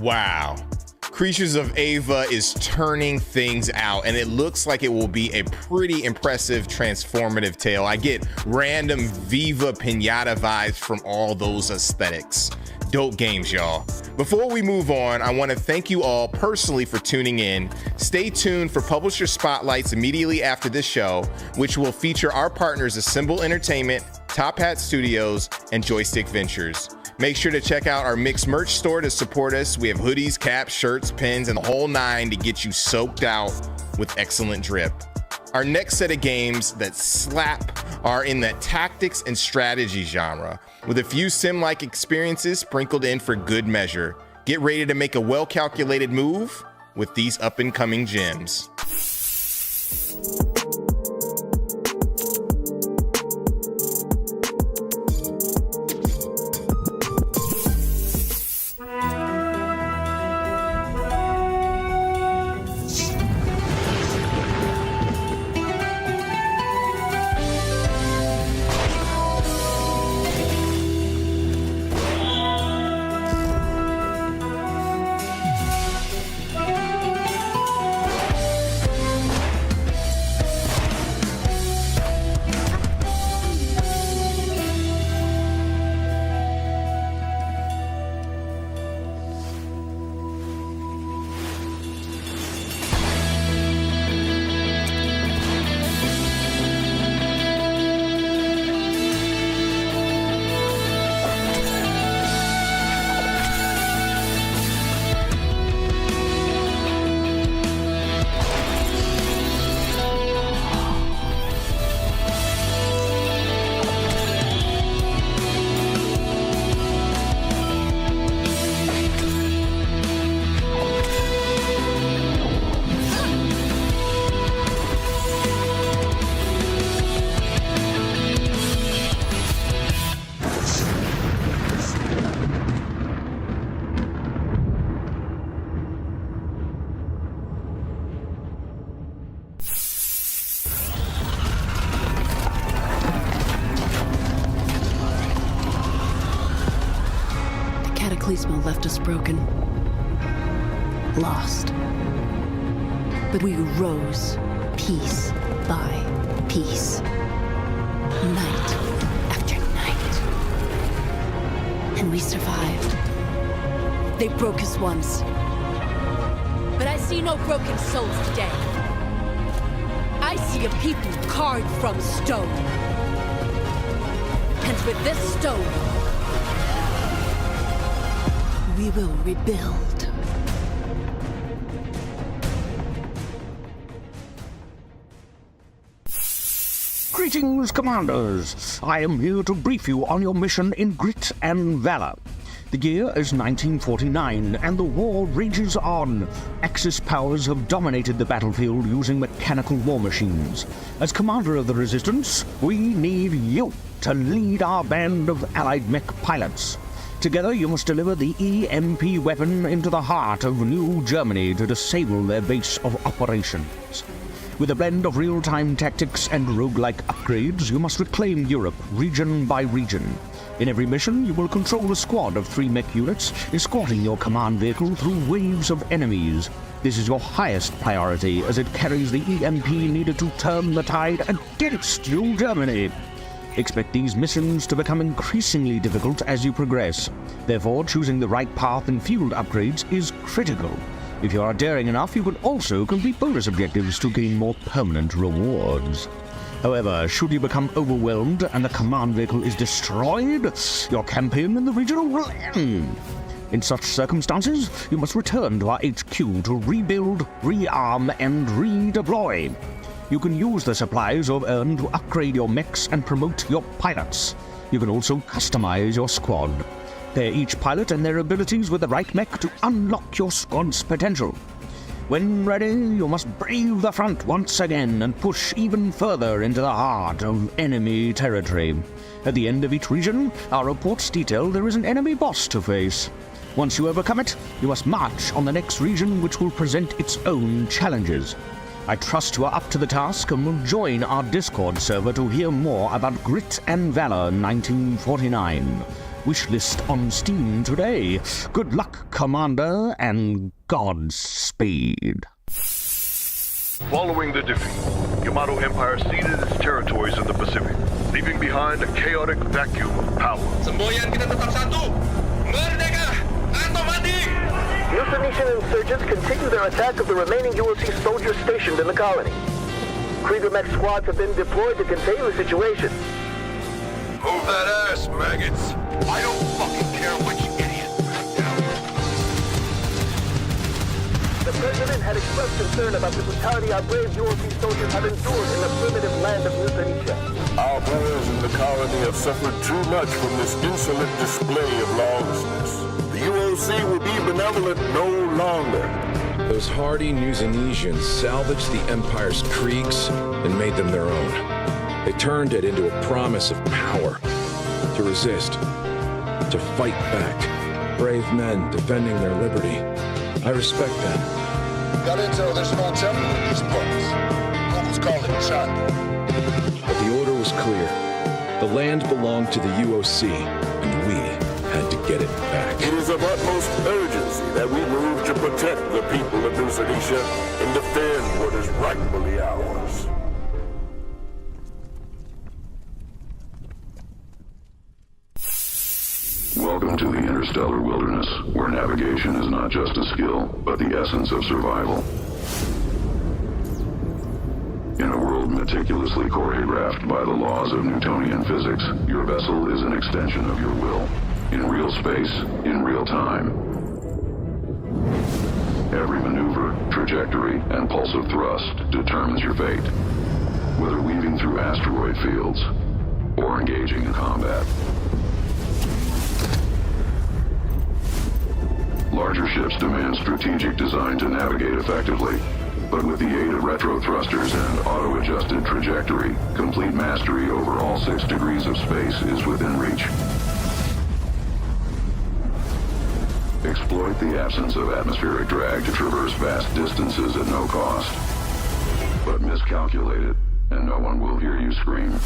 [SPEAKER 1] Wow. Creatures of Ava is turning things out, and it looks like it will be a pretty impressive, transformative tale. I get random Viva Pinata vibes from all those aesthetics. Dope games, y'all. Before we move on, I want to thank you all personally for tuning in. Stay tuned for publisher spotlights immediately after this show, which will feature our partners Assemble Entertainment, Top Hat Studios, and Joystick Ventures. Make sure to check out our mixed merch store to support us. We have hoodies, caps, shirts, pins, and the whole nine to get you soaked out with excellent drip. Our next set of games that slap are in the tactics and strategy genre, with a few sim-like experiences sprinkled in for good measure. Get ready to make a well-calculated move with these up-and-coming gems.
[SPEAKER 5] Cataclysma left us broken, lost. But we rose piece by piece, night after night. And we survived. They broke us once, but I see no broken souls today. I see a people carved from stone. And with this stone, we will rebuild.
[SPEAKER 7] Greetings, Commanders! I am here to brief you on your mission in Grit and Valor. The year is 1949, and the war rages on. Axis powers have dominated the battlefield using mechanical war machines. As Commander of the Resistance, we need you to lead our band of Allied mech pilots. Together, you must deliver the EMP weapon into the heart of New Germany to disable their base of operations. With a blend of real-time tactics and roguelike upgrades, you must reclaim Europe, region by region. In every mission, you will control a squad of 3 mech units, escorting your command vehicle through waves of enemies. This is your highest priority, as it carries the EMP needed to turn the tide against New Germany. Expect these missions to become increasingly difficult as you progress. Therefore, choosing the right path and field upgrades is critical. If you are daring enough, you can also complete bonus objectives to gain more permanent rewards. However, should you become overwhelmed and the command vehicle is destroyed, your campaign in the region will end. In such circumstances, you must return to our HQ to rebuild, rearm, and redeploy. You can use the supplies you've earned to upgrade your mechs and promote your pilots. You can also customize your squad. Pair each pilot and their abilities with the right mech to unlock your squad's potential. When ready, you must brave the front once again and push even further into the heart of enemy territory. At the end of each region, our reports detail there is an enemy boss to face. Once you overcome it, you must march on the next region, which will present its own challenges. I trust you are up to the task and will join our Discord server to hear more about Grit and Valor 1949. Wishlist on Steam today. Good luck, Commander, and Godspeed.
[SPEAKER 3] Following the defeat, Yamato Empire ceded its territories in the Pacific, leaving behind a chaotic vacuum of power.
[SPEAKER 8] Semboyan kita tetap satu. Merdeka atau mati!
[SPEAKER 9] Euthanasia insurgents continue their attack of the remaining UOC soldiers stationed in the colony. Krieger mech squads have been deployed to contain the situation.
[SPEAKER 3] Move that ass, maggots! I don't fucking care which idiot.
[SPEAKER 9] The President had expressed concern about the brutality our brave UOC soldiers have endured in the primitive land of Euthanasia.
[SPEAKER 6] Our boys in the colony have suffered too much from this insolent display of lawlessness. The UOC will be benevolent no longer.
[SPEAKER 11] Those hardy Newsanesians salvaged the Empire's kriegs and made them their own. They turned it into a promise of power, to resist, to fight back. Brave men defending their liberty. I respect them.
[SPEAKER 3] Got intel there's an old temple in these parts. Locals call it China.
[SPEAKER 11] But the order was clear. The land belonged to the UOC, and we had to get it back.
[SPEAKER 6] It is of utmost urgency that we move to protect the people of Euthanasia and defend what is rightfully ours.
[SPEAKER 25] Welcome to the interstellar wilderness, where navigation is not just a skill, but the essence of survival. In a world meticulously choreographed by the laws of Newtonian physics, your vessel is an extension of your will. In real space, in real time. Every maneuver, trajectory, and pulse of thrust determines your fate. Whether weaving through asteroid fields, or engaging in combat. Larger ships demand strategic design to navigate effectively, but with the aid of retro thrusters and auto-adjusted trajectory, complete mastery over all 6 degrees of space is within reach. Exploit the absence of atmospheric drag to traverse vast distances at no cost. But miscalculate it, and no one will hear you scream.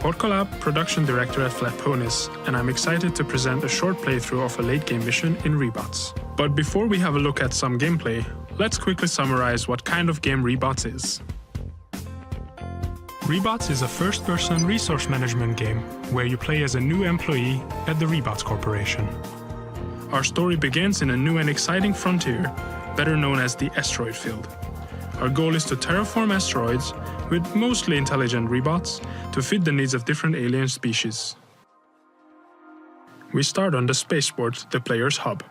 [SPEAKER 10] PodCollab, production director at Flat Ponies, and I'm excited to present a short playthrough of a late game mission in Reebots. But before we have a look at some gameplay, let's quickly summarize what kind of game Reebots is. Reebots is a first-person resource management game where you play as a new employee at the Reebots Corporation. Our story begins in a new and exciting frontier, better known as the asteroid field. Our goal is to terraform asteroids with mostly intelligent Reebots to fit the needs of different alien species. We start on the spaceport, the player's hub.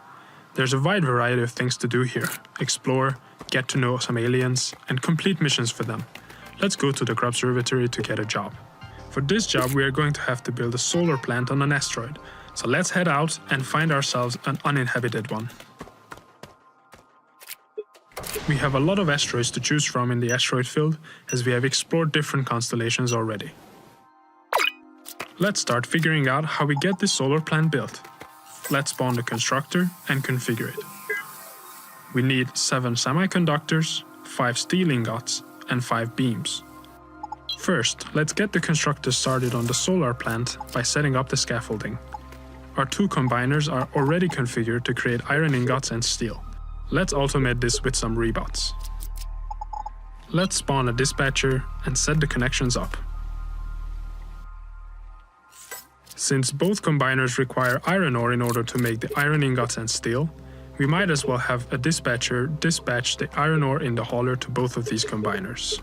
[SPEAKER 10] There's a wide variety of things to do here: explore, get to know some aliens, and complete missions for them. Let's go to the Grubservatory to get a job. For this job, we are going to have to build a solar plant on an asteroid, so let's head out and find ourselves an uninhabited one. We have a lot of asteroids to choose from in the asteroid field, as we have explored different constellations already. Let's start figuring out how we get this solar plant built. Let's spawn the constructor and configure it. We need 7 semiconductors, 5 steel ingots, and 5 beams. First, let's get the constructor started on the solar plant by setting up the scaffolding. Our 2 combiners are already configured to create iron ingots and steel. Let's automate this with some Reebots. Let's spawn a dispatcher and set the connections up. Since both combiners require iron ore in order to make the iron ingots and steel, we might as well have a dispatcher dispatch the iron ore in the hauler to both of these combiners.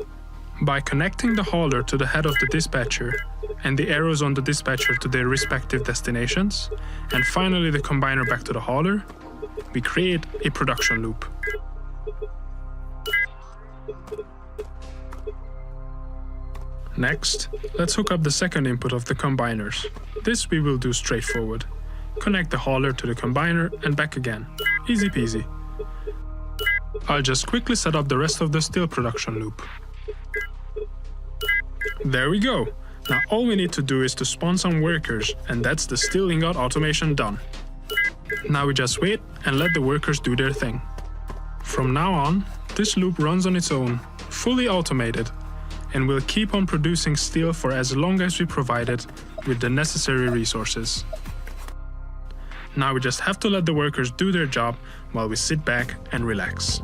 [SPEAKER 10] By connecting the hauler to the head of the dispatcher and the arrows on the dispatcher to their respective destinations, and finally the combiner back to the hauler, we create a production loop. Next, let's hook up the second input of the combiners. This we will do straightforward. Connect the hauler to the combiner and back again. Easy peasy. I'll just quickly set up the rest of the steel production loop. There we go. Now all we need to do is to spawn some workers, and that's the steel ingot automation done. Now we just wait and let the workers do their thing. From now on, this loop runs on its own, fully automated, and will keep on producing steel for as long as we provide it with the necessary resources. Now we just have to let the workers do their job while we sit back and relax.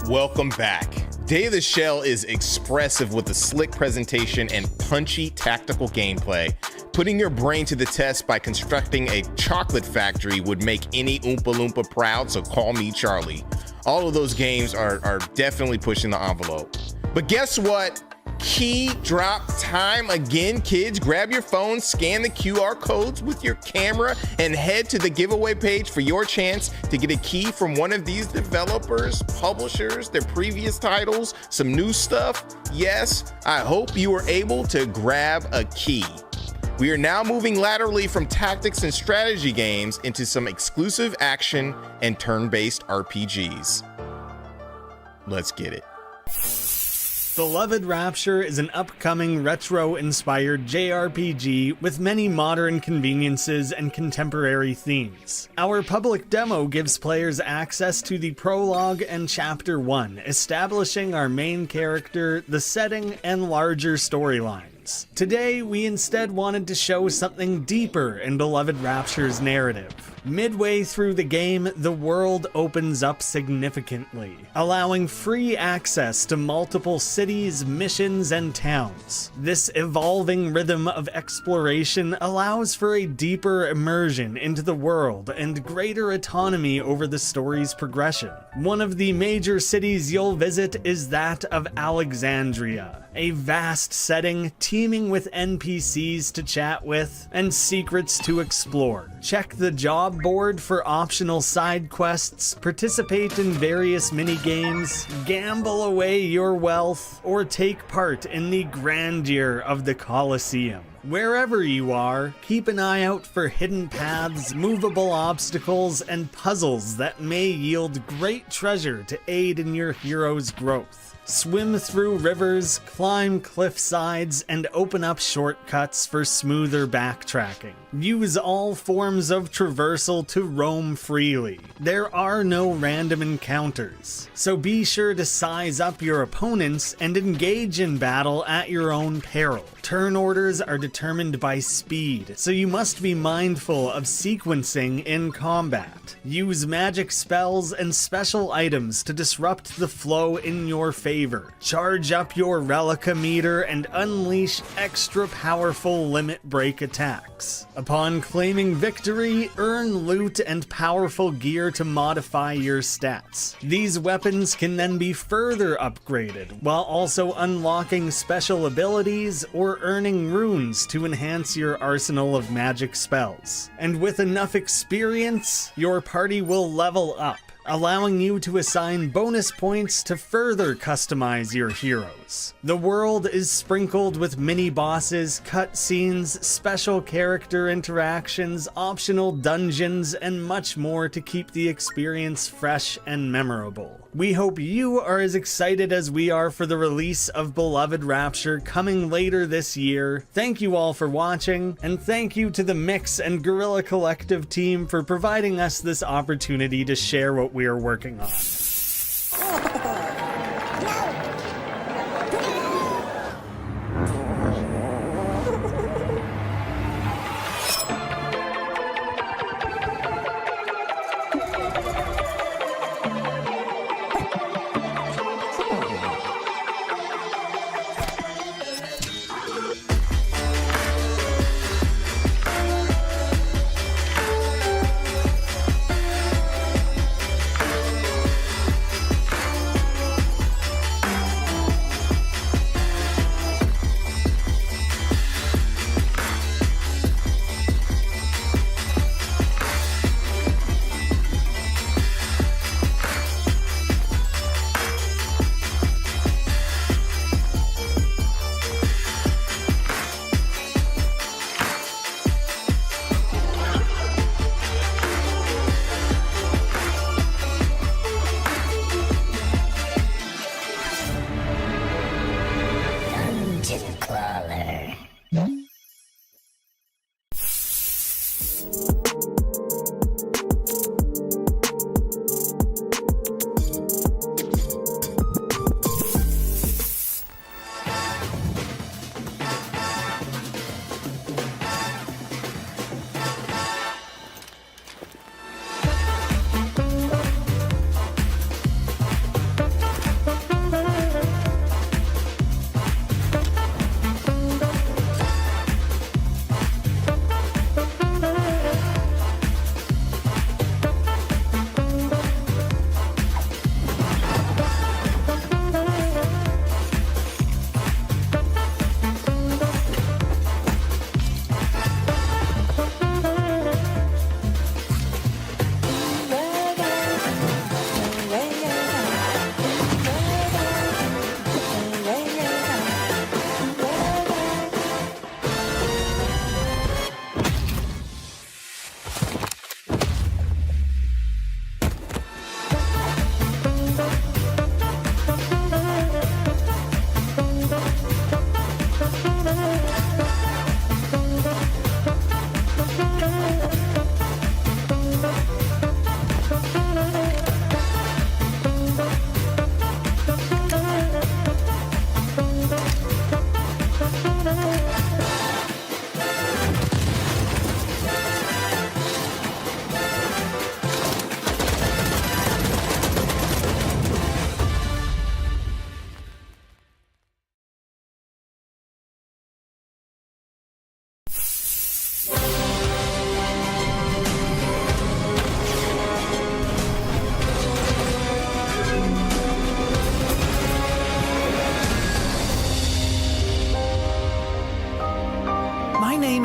[SPEAKER 1] Welcome back. Day of the Shell is expressive with a slick presentation and punchy tactical gameplay. Putting your brain to the test by constructing a chocolate factory would make any Oompa Loompa proud, so call me Charlie. All of those games are definitely pushing the envelope. But guess what? Key drop time again, kids. Grab your phone, scan the QR codes with your camera, and head to the giveaway page for your chance to get a key from one of these developers, publishers, their previous titles, some new stuff. Yes, I hope you were able to grab a key. We are now moving laterally from tactics and strategy games into some exclusive action and turn-based RPGs. Let's get it.
[SPEAKER 12] Beloved Rapture is an upcoming retro-inspired JRPG with many modern conveniences and contemporary themes. Our public demo gives players access to the prologue and Chapter 1, establishing our main character, the setting, and larger storyline. dungeons. Today, we instead wanted to show something deeper in Beloved Rapture's narrative. Midway through the game, the world opens up significantly, allowing free access to multiple cities, missions, and towns. This evolving rhythm of exploration allows for a deeper immersion into the world and greater autonomy over the story's progression. One of the major cities you'll visit is that of Alexandria, a vast setting teeming with NPCs to chat with and secrets to explore. Check the job board for optional side quests, participate in various mini-games, gamble away your wealth, or take part in the grandeur of the Colosseum. Wherever you are, keep an eye out for hidden paths, movable obstacles, and puzzles that may yield great treasure to aid in your hero's growth. Swim through rivers, climb cliff sides, and open up shortcuts for smoother backtracking. Use all forms of traversal to roam freely. There are no random encounters, so be sure to size up your opponents and engage in battle at your own peril. Turn orders are determined by speed, so you must be mindful of sequencing in combat. Use magic spells and special items to disrupt the flow in your favor. Charge up your Relica meter and unleash extra powerful limit break attacks. Upon claiming victory, earn loot and powerful gear to modify your stats. These weapons can then be further upgraded, while also unlocking special abilities or earning runes to enhance your arsenal of magic spells. And with enough experience, your party will level up, allowing you to assign bonus points to further customize your heroes. The world is sprinkled with mini-bosses, cutscenes, special character interactions, optional dungeons, and much more to keep the experience fresh and memorable. We hope you are as excited as we are for the release of Beloved Rapture coming later this year. Thank you all for watching, and thank you to the Mix and Guerrilla Collective team for providing us this opportunity to share what we are working on.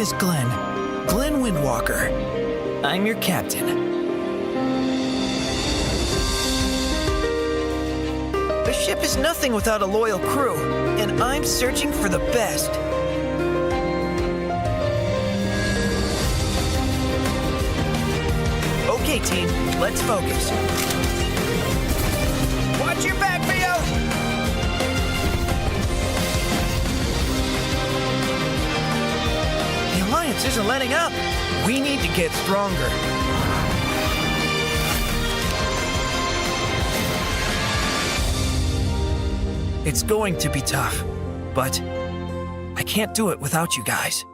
[SPEAKER 13] is Glenn. Glenn Windwalker. I'm your captain. A ship is nothing without a loyal crew, and I'm searching for the best. Okay, team, let's focus. Watch your back, Rio! The Alliance isn't letting up. We need to get stronger. It's going to be tough, but I can't do it without you guys.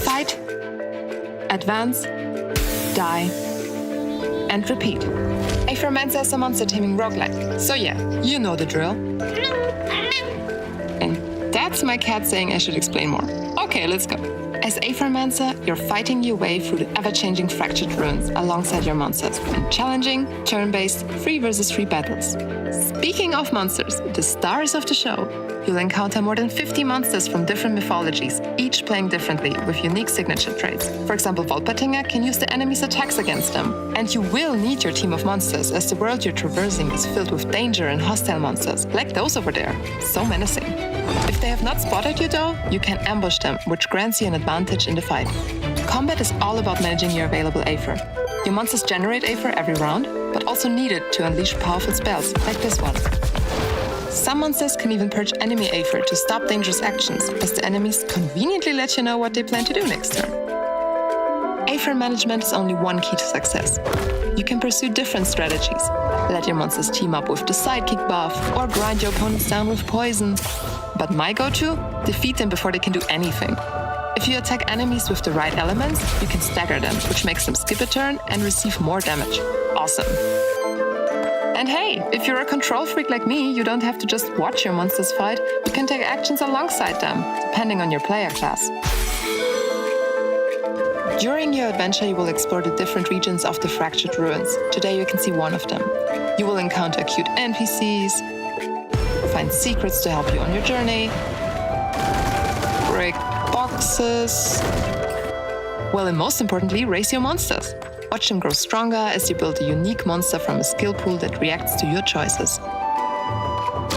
[SPEAKER 14] Fight, advance, die, and repeat. Aphromancer is a monster taming roguelike, so yeah, you know the drill. And that's my cat saying I should explain more. Okay, let's go. As Aphromancer, you're fighting your way through the ever-changing fractured ruins alongside your monsters in challenging, turn-based, 3 versus 3 battles. Speaking of monsters, the stars of the show, you'll encounter more than 50 monsters from different mythologies, each playing differently with unique signature traits. For example, Wolpertinger can use the enemy's attacks against them. And you will need your team of monsters, as the world you're traversing is filled with danger and hostile monsters, like those over there. So menacing. If they have not spotted you though, you can ambush them, which grants you an advantage in the fight. Combat is all about managing your available Aether. Your monsters generate Aether every round, but also need it to unleash powerful spells, like this one. Some monsters can even purge enemy Aether to stop dangerous actions, as the enemies conveniently let you know what they plan to do next turn. Aether management is only one key to success. You can pursue different strategies. Let your monsters team up with the sidekick buff, or grind your opponents down with poison. But my go-to? Defeat them before they can do anything. If you attack enemies with the right elements, you can stagger them, which makes them skip a turn and receive more damage. Awesome. And hey, if you're a control freak like me, you don't have to just watch your monsters fight, you can take actions alongside them, depending on your player class. During your adventure, you will explore the different regions of the Fractured Ruins. Today you can see one of them. You will encounter cute NPCs, find secrets to help you on your journey, break boxes, well, and most importantly, raise your monsters. Watch them grow stronger as you build a unique monster from a skill pool that reacts to your choices.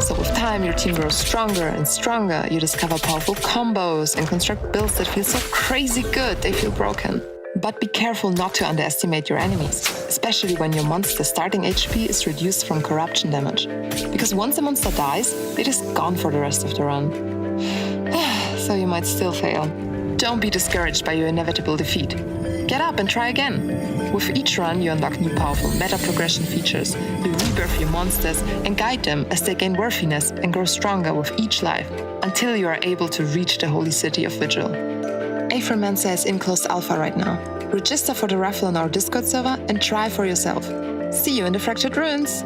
[SPEAKER 14] So with time, your team grows stronger and stronger. You discover powerful combos and construct builds that feel so crazy good they feel broken. But be careful not to underestimate your enemies, especially when your monster's starting HP is reduced from corruption damage. Because once a monster dies, it is gone for the rest of the run. So you might still fail. Don't be discouraged by your inevitable defeat. Get up and try again. With each run, you unlock new powerful meta progression features, you rebirth your monsters and guide them as they gain worthiness and grow stronger with each life, until you are able to reach the holy city of Vigil. Aphromancer is in closed alpha right now. Register for the raffle on our Discord server and try for yourself. See you in the Fractured Ruins!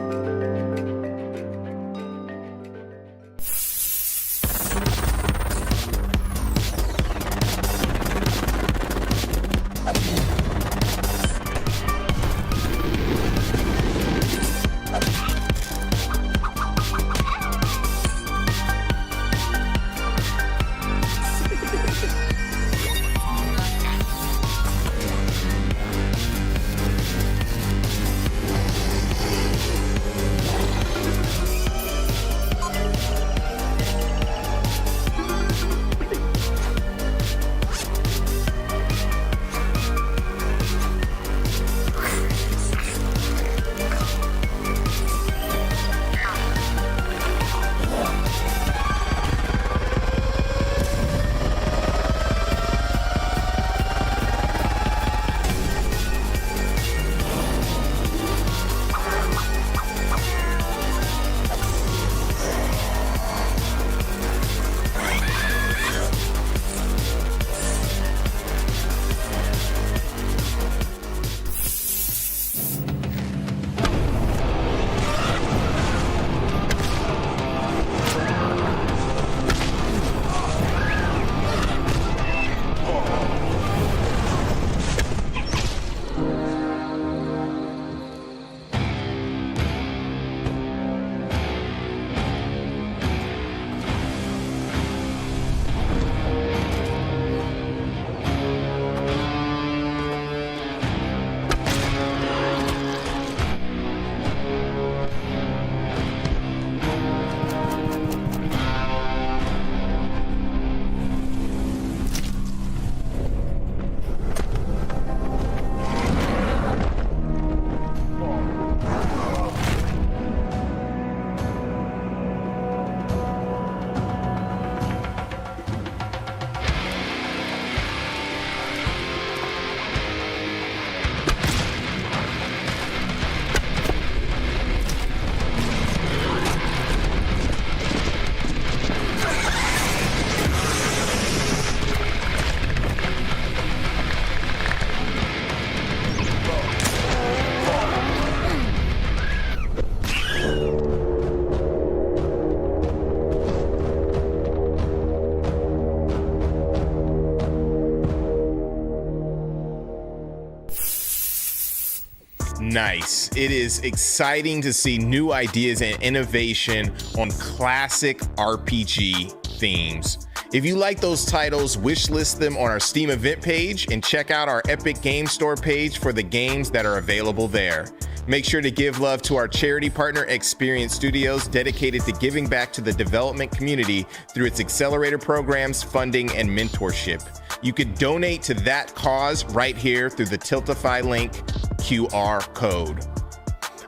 [SPEAKER 1] Nice. It is exciting to see new ideas and innovation on classic RPG themes. If you like those titles, wishlist them on our Steam event page and check out our Epic Game Store page for the games that are available there. Make sure to give love to our charity partner, Experience Studios, dedicated to giving back to the development community through its accelerator programs, funding, and mentorship. You could donate to that cause right here through the Tiltify link QR code.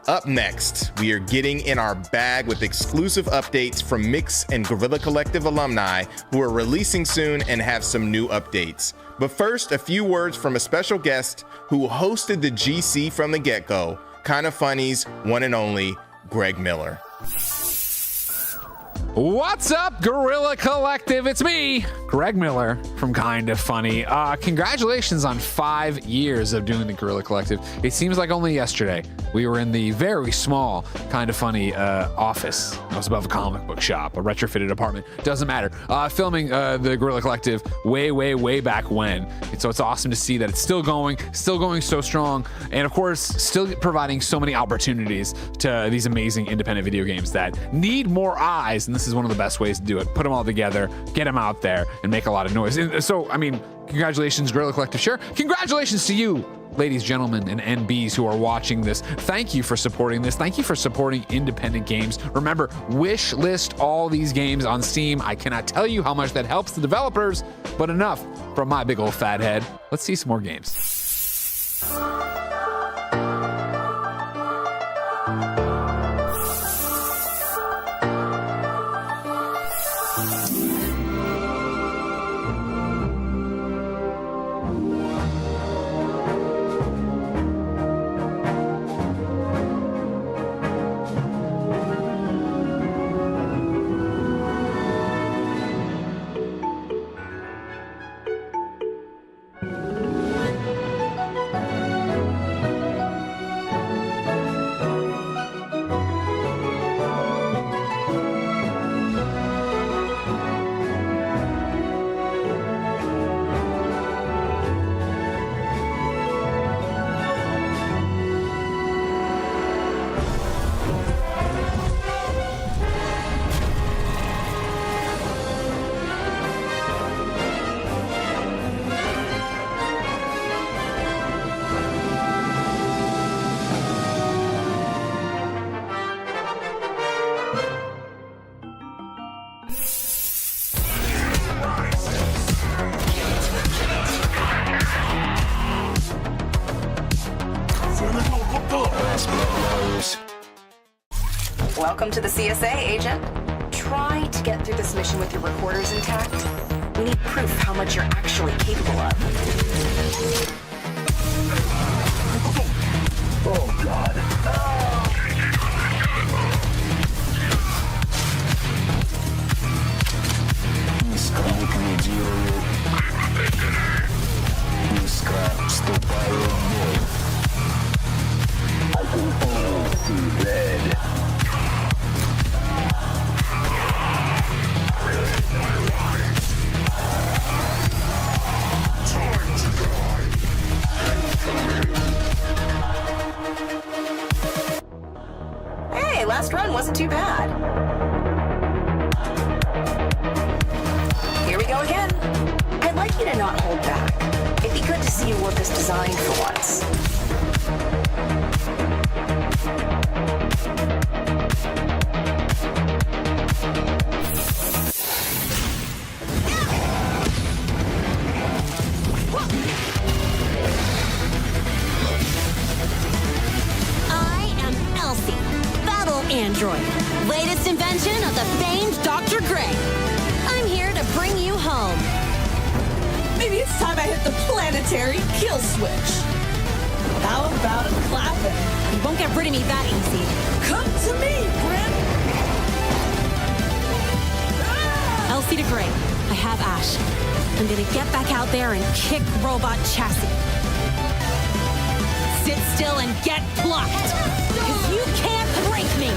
[SPEAKER 1] Up next, we are getting in our bag with exclusive updates from Mix and Guerrilla Collective alumni who are releasing soon and have some new updates. But first, a few words from a special guest who hosted the GC from the get-go, Kinda Funny's one and only Greg Miller.
[SPEAKER 15] What's up, Guerrilla Collective? It's me, Greg Miller from Kinda Funny. Congratulations on 5 years of doing the Guerrilla Collective. It seems like only yesterday. We were in the very small, kind of funny office. I was above a comic book shop, a retrofitted apartment. Doesn't matter. Filming the Guerrilla Collective way back when. And so it's awesome to see that it's still going so strong, and of course, still providing so many opportunities to these amazing independent video games that need more eyes, and this is one of the best ways to do it. Put them all together, get them out there, and make a lot of noise. And so, I mean, congratulations, Guerrilla Collective. Sure. Congratulations to you, ladies, gentlemen, and NBs who are watching this. Thank you for supporting this. Thank you for supporting independent games. Remember, wish list all these games on Steam. I cannot tell you how much that helps the developers, but enough from my big old fat head. Let's see some more games.
[SPEAKER 16] Welcome to the CSA, Agent. Try to get through this mission with your recorders intact. We need proof how much you're actually capable of.
[SPEAKER 9] Oh, God. I can only see red.
[SPEAKER 16] Hey, last run wasn't too bad. Here we go again. I'd like you to not hold back. It'd be good to see you work as designed for once.
[SPEAKER 17] Android, latest invention of the famed Dr. Gray. I'm here to bring you home.
[SPEAKER 5] Maybe it's time I hit the planetary kill switch. How about a clapping?
[SPEAKER 17] You won't get rid of me that easy.
[SPEAKER 5] Come to me, Brent!
[SPEAKER 17] Elsie to Gray, I have Ash. I'm gonna get back out there and kick robot chassis. Sit still and get plucked, because you can't break me!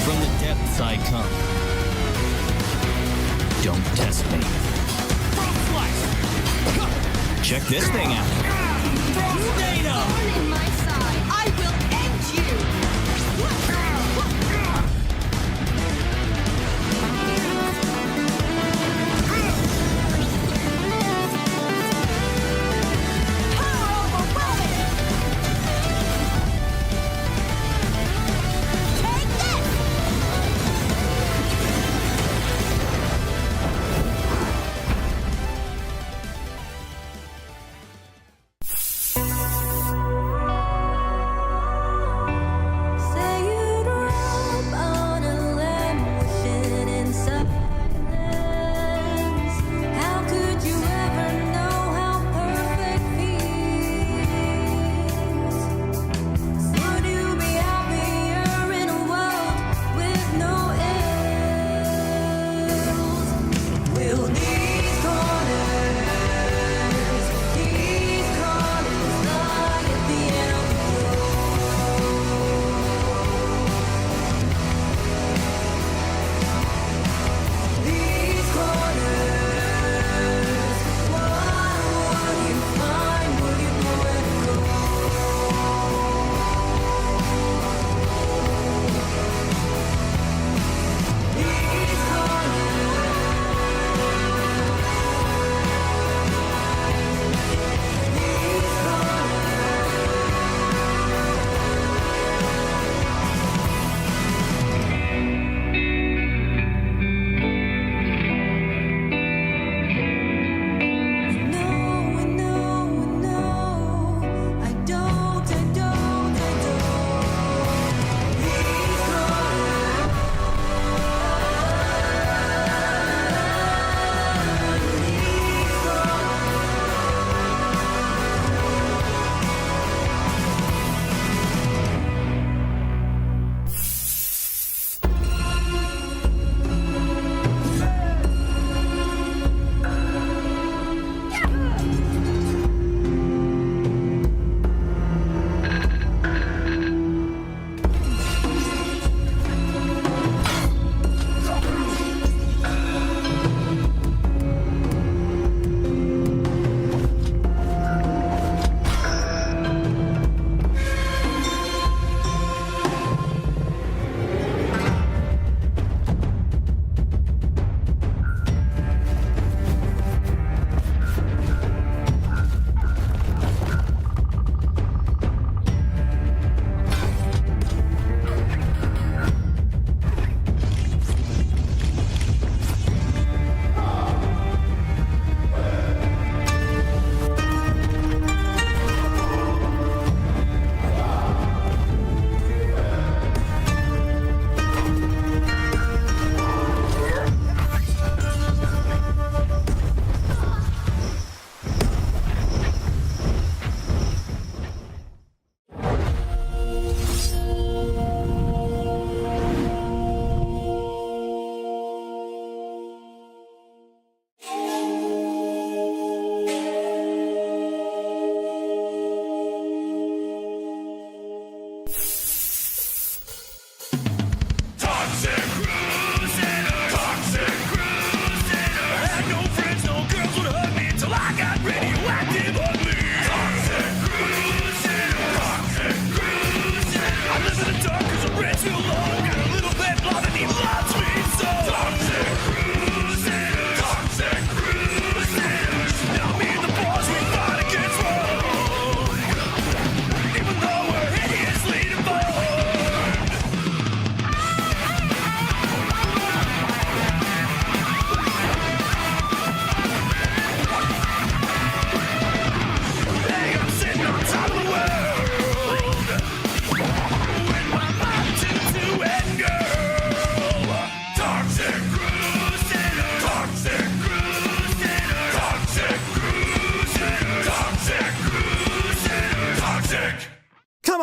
[SPEAKER 18] From the depths I come. Don't test me. Check this thing out.
[SPEAKER 5] I will end you!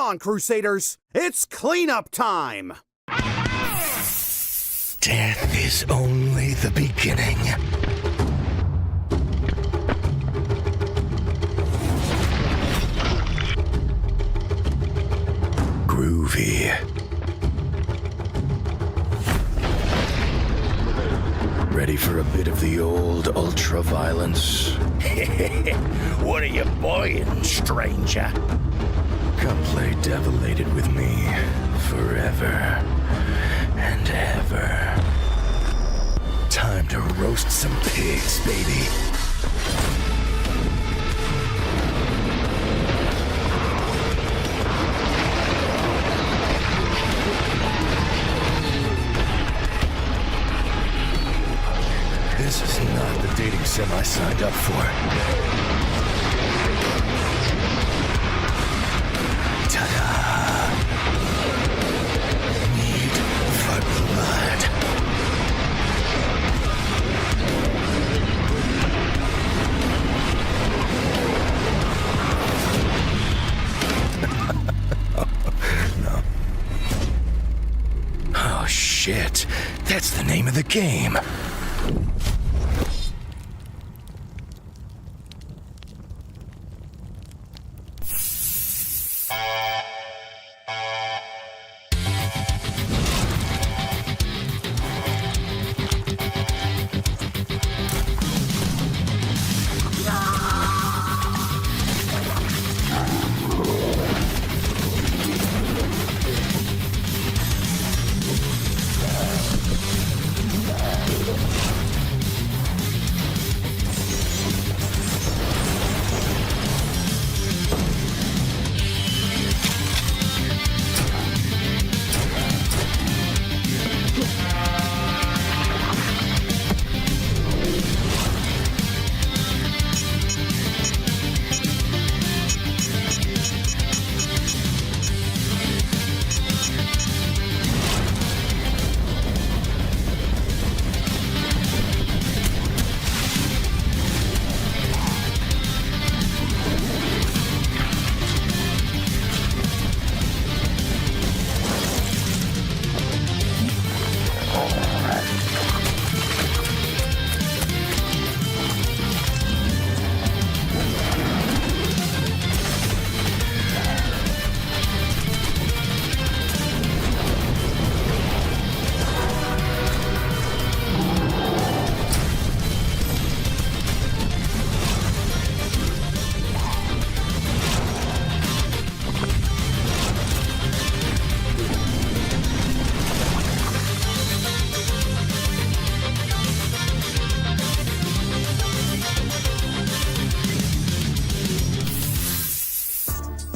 [SPEAKER 2] on, Crusaders. It's cleanup time.
[SPEAKER 6] Death is only the beginning. Groovy. Ready for a bit of the old ultra-violence? What are you buying, stranger? Come play Devilated with me forever and ever. Time to roast some pigs, baby. This is not the dating sim I signed up for. Ta-da! Need for blood. No. Oh shit, that's the name of the game.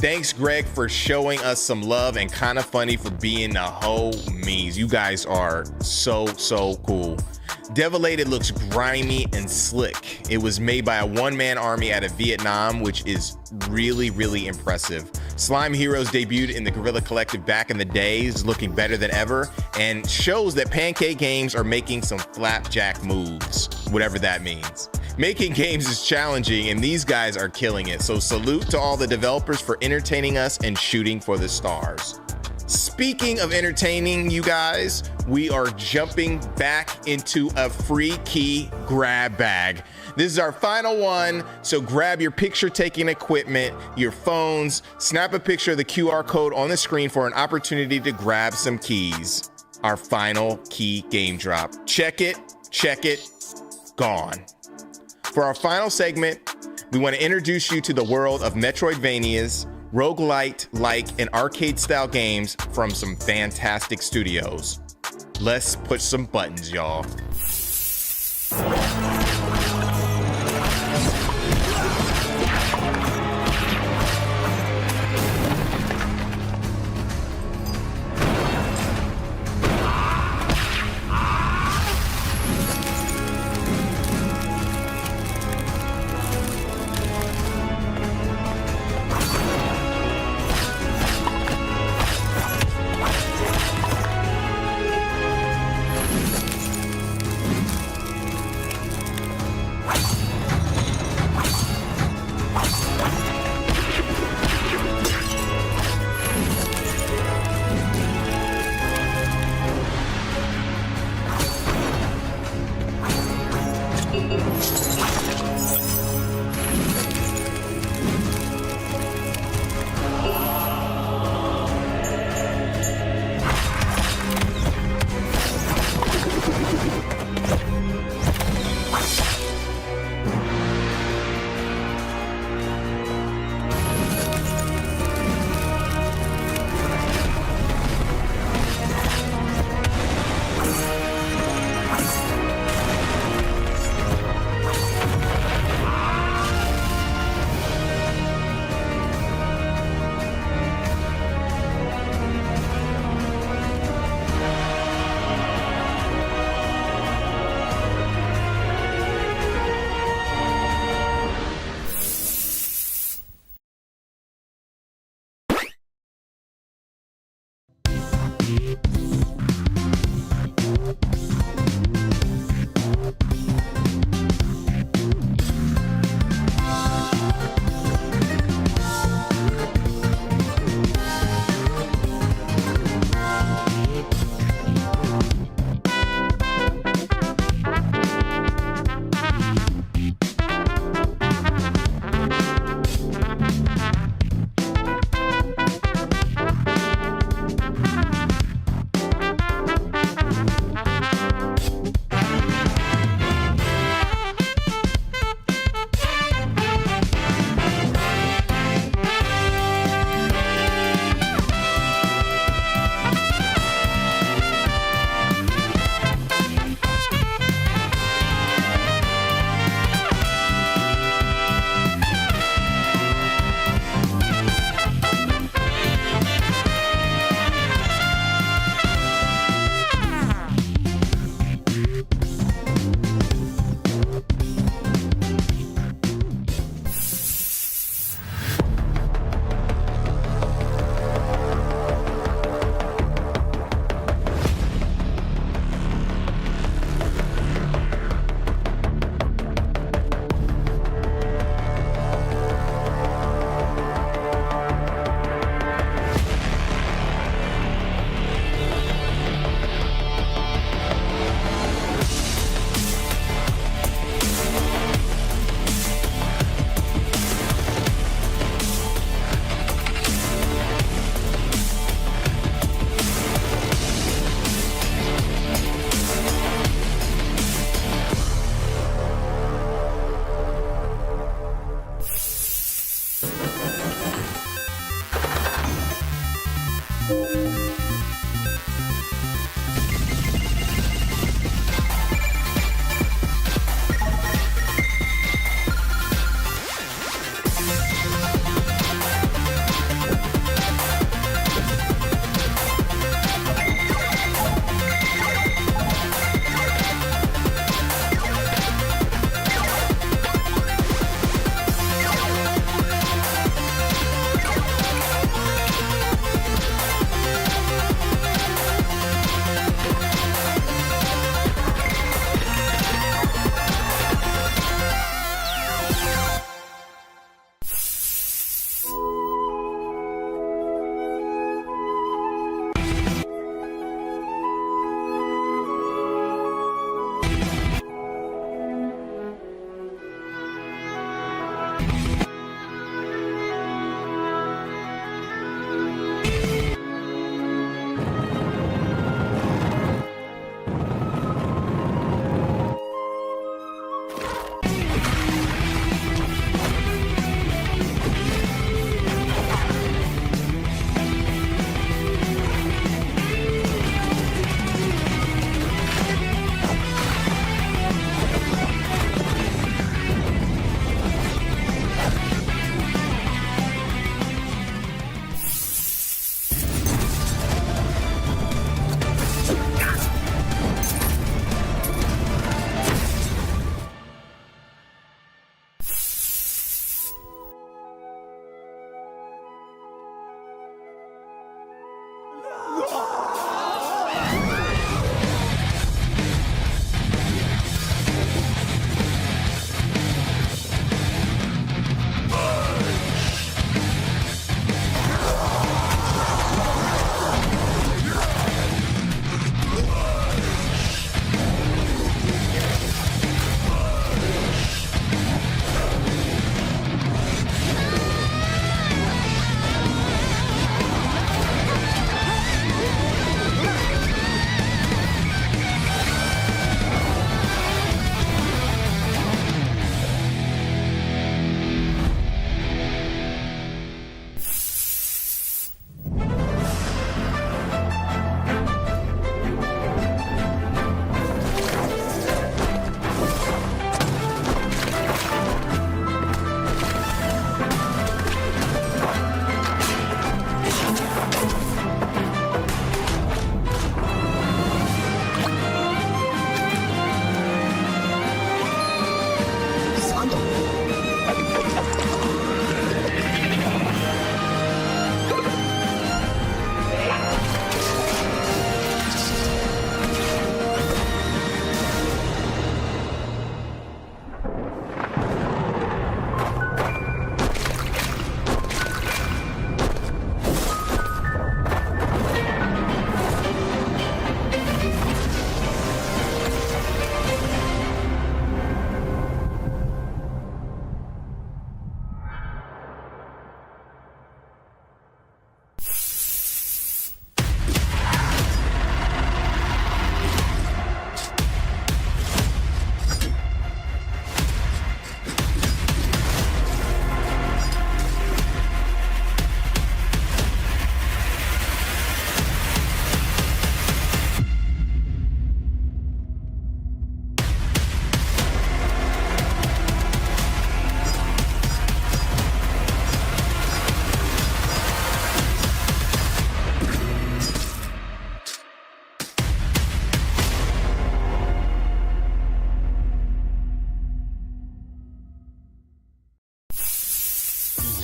[SPEAKER 1] Thanks, Greg, for showing us some love, and kind of funny for being the homies. You guys are so cool. Devilated looks grimy and slick. It was made by a one-man army out of Vietnam, which is really impressive. Slime Heroes debuted in the Guerrilla Collective back in the days, looking better than ever, and shows that Pancake Games are making some flapjack moves, whatever that means. Making games is challenging, and these guys are killing it, so salute to all the developers for entertaining us and shooting for the stars. Speaking of entertaining you guys, we are jumping back into a free key grab bag. This is our final one, so grab your picture-taking equipment, your phones, snap a picture of the QR code on the screen for an opportunity to grab some keys. Our final key game drop. Check it, gone. For our final segment, we want to introduce you to the world of Metroidvanias, roguelite-like, and arcade-style games from some fantastic studios. Let's push some buttons, y'all.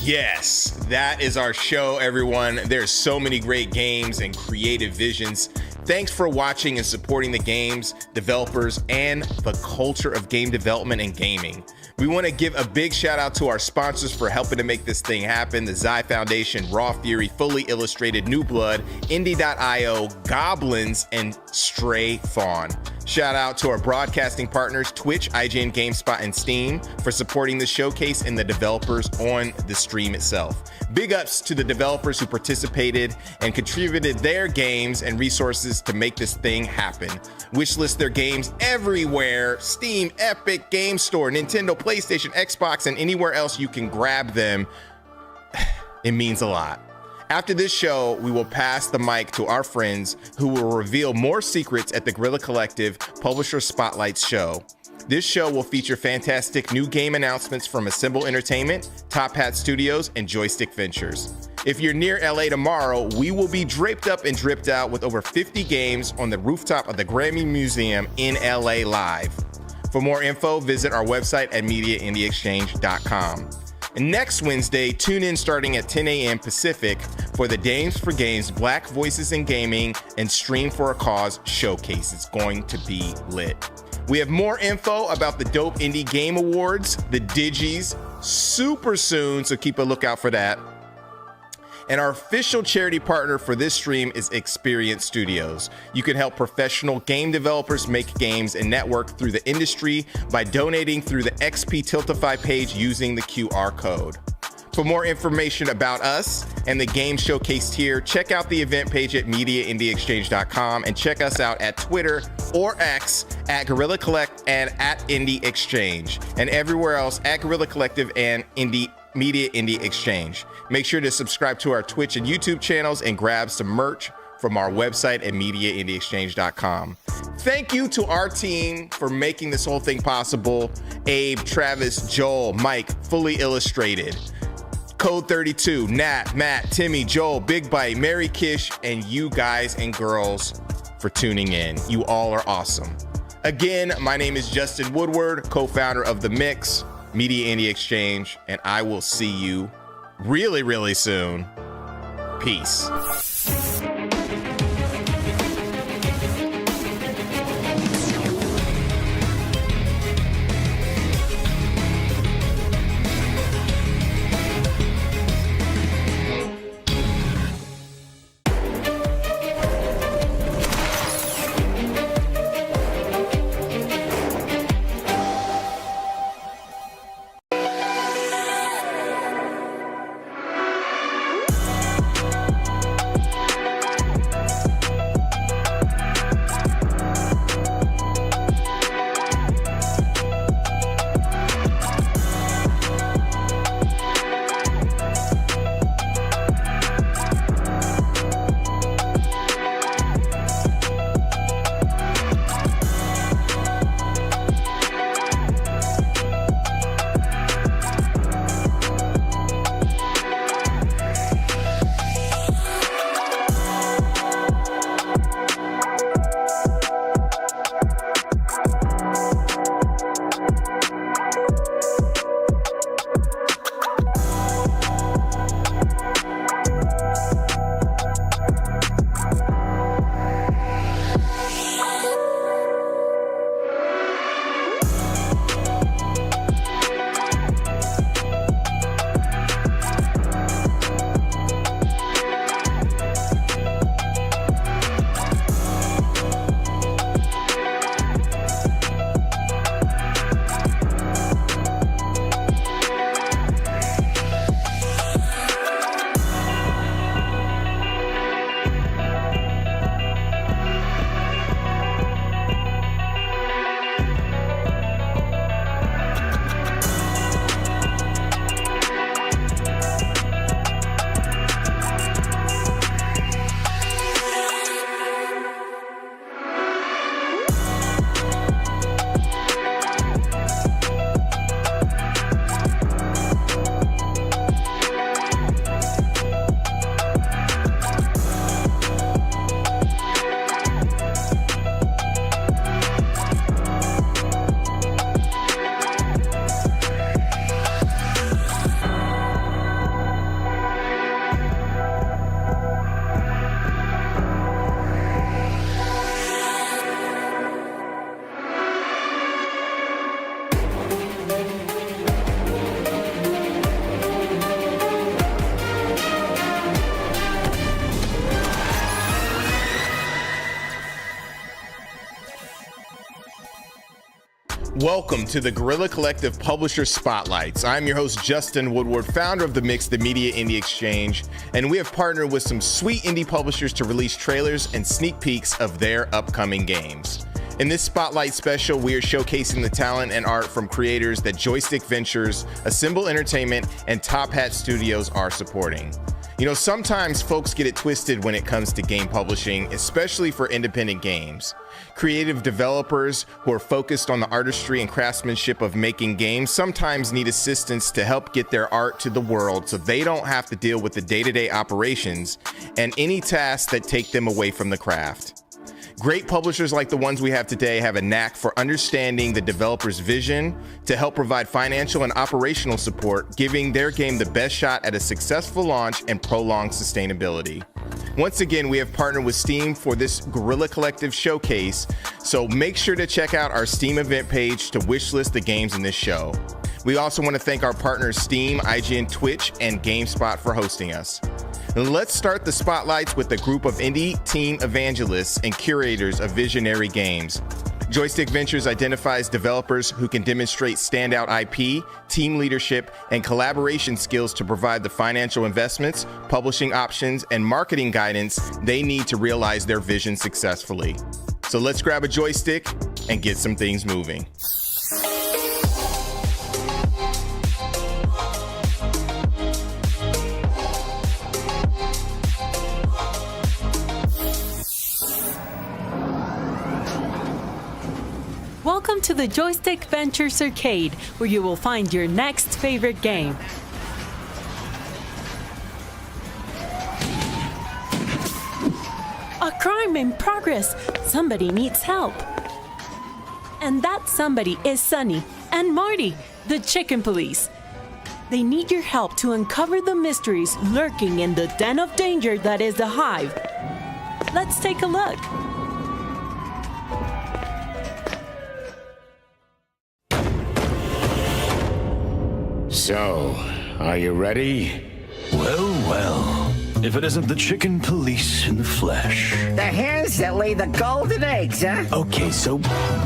[SPEAKER 1] Yes, that is our show, everyone. There's so many great games and creative visions. Thanks for watching and supporting the games, developers, and the culture of game development and gaming. We want to give a big shout out to our sponsors for helping to make this thing happen: the Xi Foundation, Raw Fury, Fully Illustrated, New Blood, Indie.io, Goblins, and Stray Fawn. Shout out to our broadcasting partners, Twitch, IGN, GameSpot, and Steam, for supporting the showcase and the developers on the stream itself. Big ups to the developers who participated and contributed their games and resources to make this thing happen. Wishlist their games everywhere: Steam, Epic, Game Store, Nintendo, PlayStation, Xbox, and anywhere else you can grab them. It means a lot. After this show, we will pass the mic to our friends who will reveal more secrets at the Guerrilla Collective Publisher Spotlights show. This show will feature fantastic new game announcements from Assemble Entertainment, Top Hat Studios, and Joystick Ventures. If you're near LA tomorrow, we will be draped up and dripped out with over 50 games on the rooftop of the Grammy Museum in LA live. For more info, visit our website at MediaIndieExchange.com. And next Wednesday, tune in starting at 10 a.m. Pacific for the Dames for Games Black Voices in Gaming and Stream for a Cause showcase. It's going to be lit. We have more info about the Dope Indie Game Awards, the Digis, super soon, so keep a lookout for that. And our official charity partner for this stream is Experience Studios. You can help professional game developers make games and network through the industry by donating through the XP Tiltify page using the QR code. For more information about us and the game showcased here, check out the event page at MediaIndieExchange.com and check us out at Twitter or X at Guerrilla Collect and at Indie Exchange, and everywhere else at Guerrilla Collective and Media Indie Exchange. Make sure to subscribe to our Twitch and YouTube channels and grab some merch from our website at MediaIndieExchange.com. Thank you to our team for making this whole thing possible: Abe, Travis, Joel, Mike, Fully Illustrated, Code 32, Nat, Matt, Timmy, Joel, Big Bite, Mary Kish, and you guys and girls for tuning in. You all are awesome. Again, my name is Justin Woodward, co-founder of The Mix, Media Indie Exchange, and I will see you really, really soon. Peace. Welcome to the Guerrilla Collective Publisher Spotlights. I'm your host, Justin Woodward, founder of the Mix, the Media Indie Exchange, and we have partnered with some sweet indie publishers to release trailers and sneak peeks of their upcoming games. In this Spotlight special, we are showcasing the talent and art from creators that Joystick Ventures, Assemble Entertainment, and Top Hat Studios are supporting. You know, sometimes folks get it twisted when it comes to game publishing, especially for independent games. Creative developers who are focused on the artistry and craftsmanship of making games sometimes need assistance to help get their art to the world so they don't have to deal with the day-to-day operations and any tasks that take them away from the craft. Great publishers like the ones we have today have a knack for understanding the developer's vision to help provide financial and operational support, giving their game the best shot at a successful launch and prolonged sustainability. Once again, we have partnered with Steam for this Guerrilla Collective showcase, so make sure to check out our Steam event page to wishlist the games in this show. We also want to thank our partners Steam, IGN, Twitch, and GameSpot for hosting us. And let's start the spotlights with a group of indie team evangelists and curators of visionary games. Joystick Ventures identifies developers who can demonstrate standout IP, team leadership, and collaboration skills to provide the financial investments, publishing options, and marketing guidance they need to realize their vision successfully. So let's grab a joystick and get some things moving.
[SPEAKER 19] Welcome to the Joystick Ventures Arcade, where you will find your next favorite game. A crime in progress. Somebody needs help. And that somebody is Sunny and Marty, the chicken police. They need your help to uncover the mysteries lurking in the den of danger that is the Hive. Let's take a look.
[SPEAKER 20] So, are you ready?
[SPEAKER 18] Well. If it isn't the chicken police in the flesh.
[SPEAKER 21] The hens that lay the golden eggs, huh?
[SPEAKER 18] Okay, so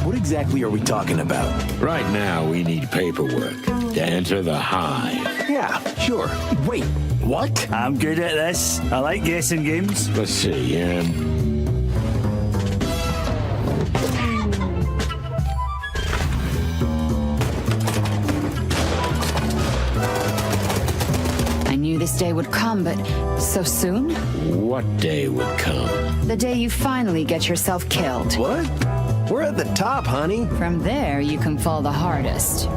[SPEAKER 18] what exactly are we talking about?
[SPEAKER 20] Right now, we need paperwork to enter the hive.
[SPEAKER 18] Yeah, sure. Wait, what? I'm good at this. I like guessing games.
[SPEAKER 20] Let's see,
[SPEAKER 22] This day would come, but so soon?
[SPEAKER 20] What day would come?
[SPEAKER 22] The day you finally get yourself killed.
[SPEAKER 18] What? We're at the top, honey.
[SPEAKER 22] From there, you can fall the hardest.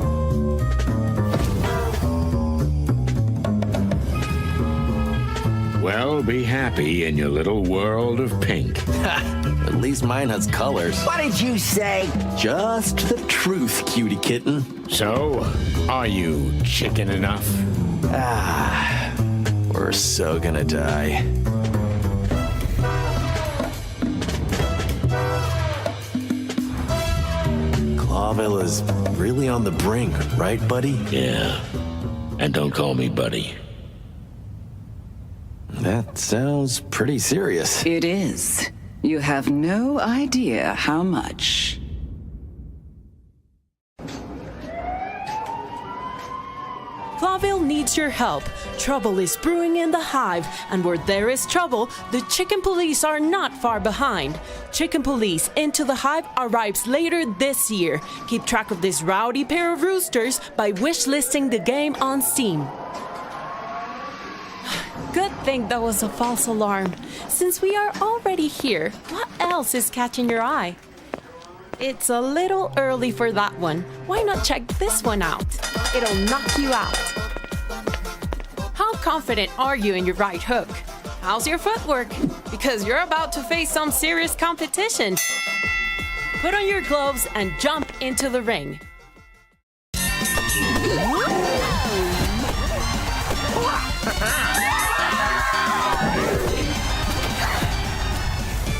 [SPEAKER 20] Well, be happy in your little world of pink.
[SPEAKER 18] At least mine has colors.
[SPEAKER 21] What did you say?
[SPEAKER 18] Just the truth, cutie kitten.
[SPEAKER 20] So, are you chicken enough?
[SPEAKER 18] We're so gonna die. Clawville is really on the brink, right, buddy?
[SPEAKER 20] Yeah. And don't call me buddy.
[SPEAKER 18] That sounds pretty serious.
[SPEAKER 23] It is. You have no idea how much.
[SPEAKER 19] Clawville needs your help. Trouble is brewing in the Hive, and where there is trouble, the Chicken Police are not far behind. Chicken Police Into the Hive arrives later this year. Keep track of this rowdy pair of roosters by wishlisting the game on Steam. Good thing that was a false alarm. Since we are already here, what else is catching your eye? It's a little early for that one. Why not check this one out? It'll knock you out. How confident are you in your right hook? How's your footwork? Because you're about to face some serious competition. Put on your gloves and jump into the ring.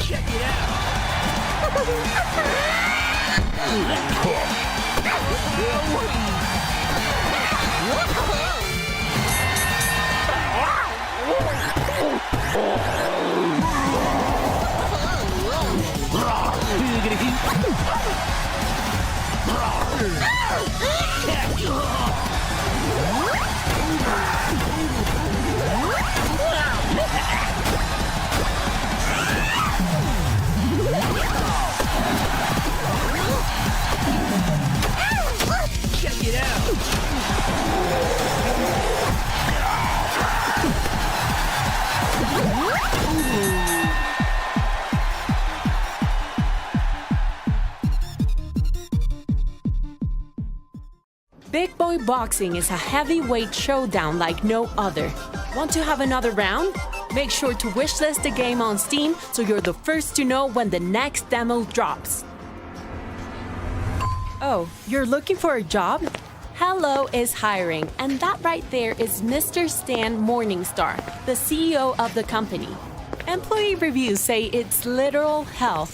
[SPEAKER 21] Check it out. Check it out!
[SPEAKER 19] Big Boy Boxing is a heavyweight showdown like no other. Want to have another round? Make sure to wishlist the game on Steam so you're the first to know when the next demo drops. Oh, you're looking for a job? Hello is hiring, and that right there is Mr. Stan Morningstar, the CEO of the company. Employee reviews say it's literal hell.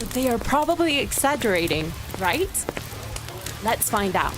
[SPEAKER 19] But they are probably exaggerating, right? Let's find out.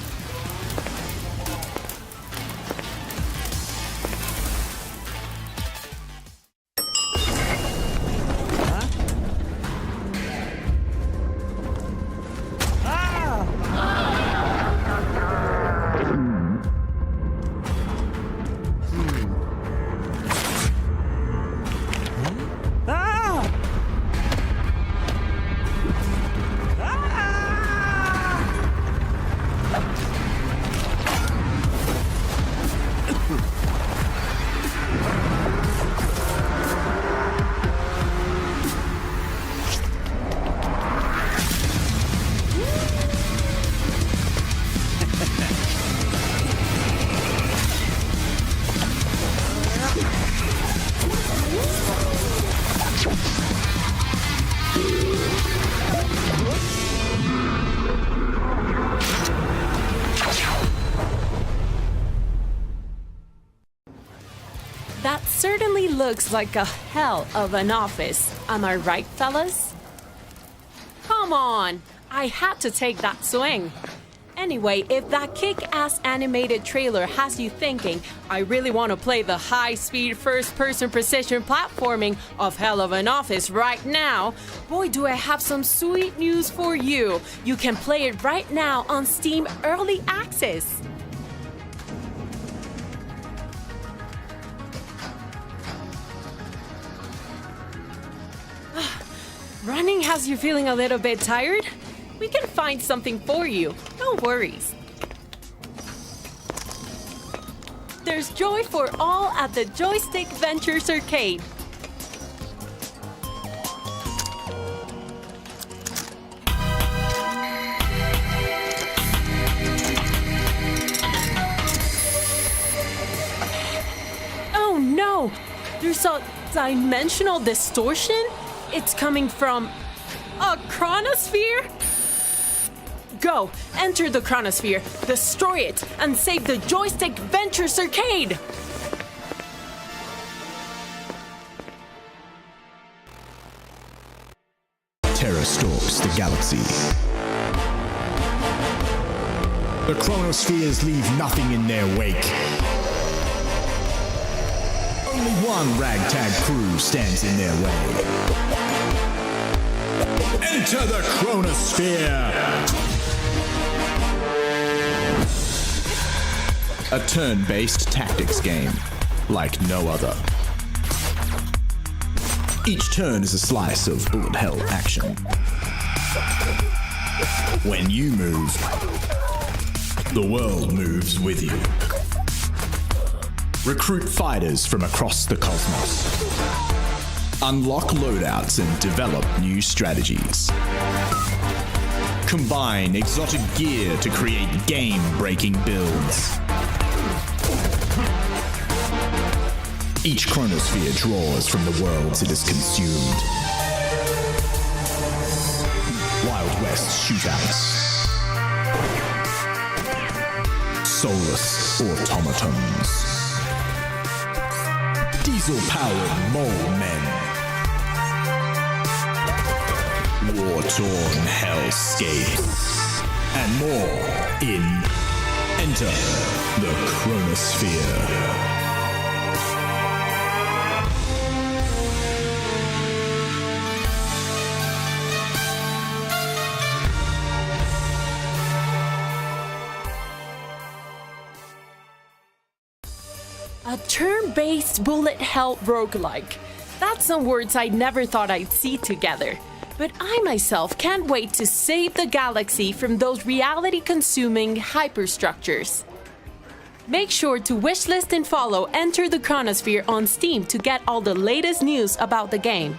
[SPEAKER 19] That certainly looks like a hell of an office. Am I right, fellas? Come on! I had to take that swing. Anyway, if that kick-ass animated trailer has you thinking, I really want to play the high-speed first-person precision platforming of hell of an office right now, boy do I have some sweet news for you. You can play it right now on Steam Early Access. Running has you feeling a little bit tired? We can find something for you, no worries. There's joy for all at the Joystick Ventures Arcade. Oh no! There's a dimensional distortion? It's coming from a chronosphere? Go, enter the chronosphere, destroy it, and save the Joystick Ventures Arcade!
[SPEAKER 3] Terror stalks the galaxy. The chronospheres leave nothing in their wake. Only one ragtag crew stands in their way. Enter the chronosphere! A turn-based tactics game, like no other. Each turn is a slice of bullet hell action. When you move, the world moves with you. Recruit fighters from across the cosmos. Unlock loadouts and develop new strategies. Combine exotic gear to create game-breaking builds. Each chronosphere draws from the worlds it has consumed. Wild West shootouts. Soulless automatons. Diesel-powered mole men. War-torn hellscapes. And more in Enter the Chronosphere.
[SPEAKER 19] A turn-based bullet hell roguelike. That's some words I never thought I'd see together. But I myself can't wait to save the galaxy from those reality-consuming hyperstructures. Make sure to wishlist and follow Enter the Chronosphere on Steam to get all the latest news about the game.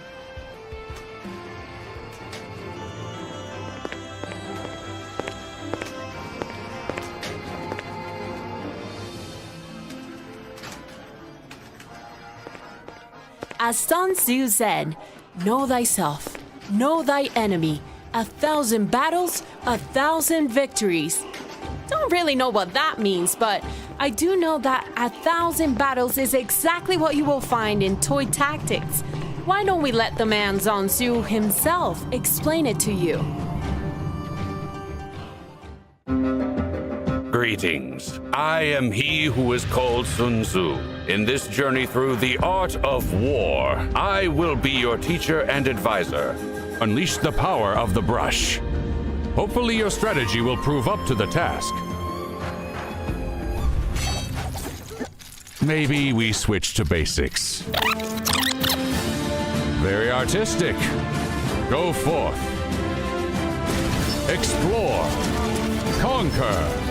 [SPEAKER 19] As Sun Tzu said, know thyself, know thy enemy, 1,000 battles, 1,000 victories. Don't really know what that means, but I do know that 1,000 battles is exactly what you will find in Toy Tactics. Why don't we let the man Sun Tzu himself explain it to you?
[SPEAKER 4] Greetings. I am he who is called Sun Tzu. In this journey through the art of war, I will be your teacher and advisor.
[SPEAKER 7] Unleash the power of the brush. Hopefully your strategy will prove up to the task. Maybe we switch to basics. Very artistic. Go forth. Explore. Conquer.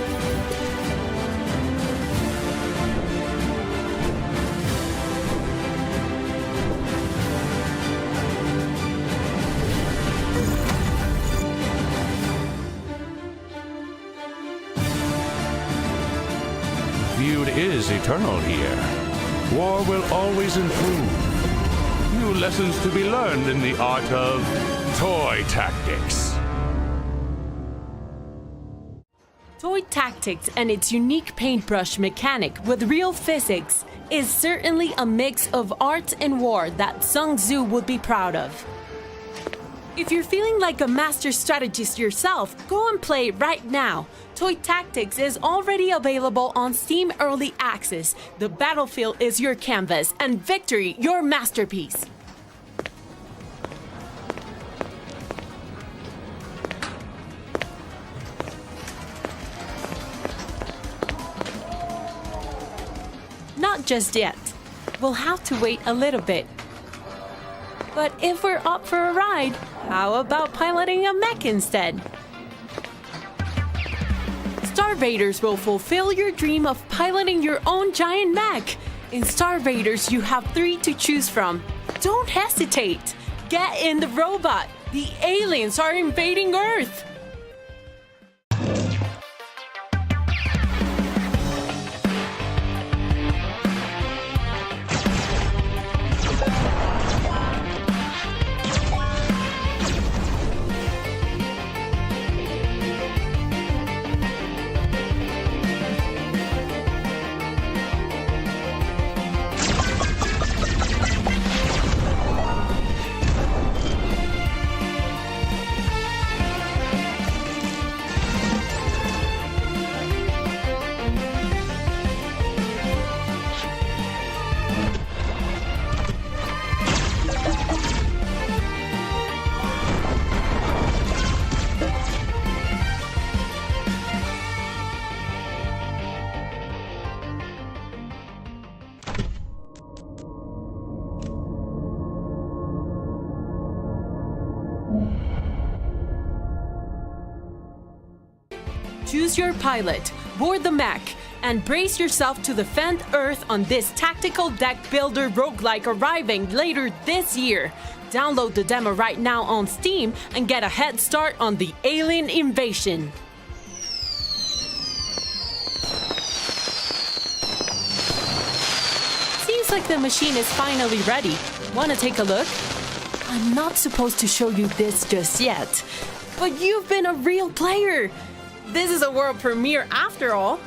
[SPEAKER 4] Feud is eternal here. War will always improve. New lessons to be learned in the art of toy tactics.
[SPEAKER 19] Toy Tactics and its unique paintbrush mechanic with real physics is certainly a mix of art and war that Sun Tzu would be proud of. If you're feeling like a master strategist yourself, go and play right now. Toy Tactics is already available on Steam Early Access. The battlefield is your canvas, and victory your masterpiece. Not just yet. We'll have to wait a little bit. But if we're up for a ride, how about piloting a mech instead? Star Raiders will fulfill your dream of piloting your own giant mech. In Star Raiders, you have 3 to choose from. Don't hesitate. Get in the robot. The aliens are invading Earth. Choose your pilot, board the mech, and brace yourself to defend Earth on this tactical deck builder roguelike arriving later this year. Download the demo right now on Steam and get a head start on the alien invasion. Seems like the machine is finally ready. Wanna take a look? I'm not supposed to show you this just yet, but you've been a real player. This is a world premiere after all.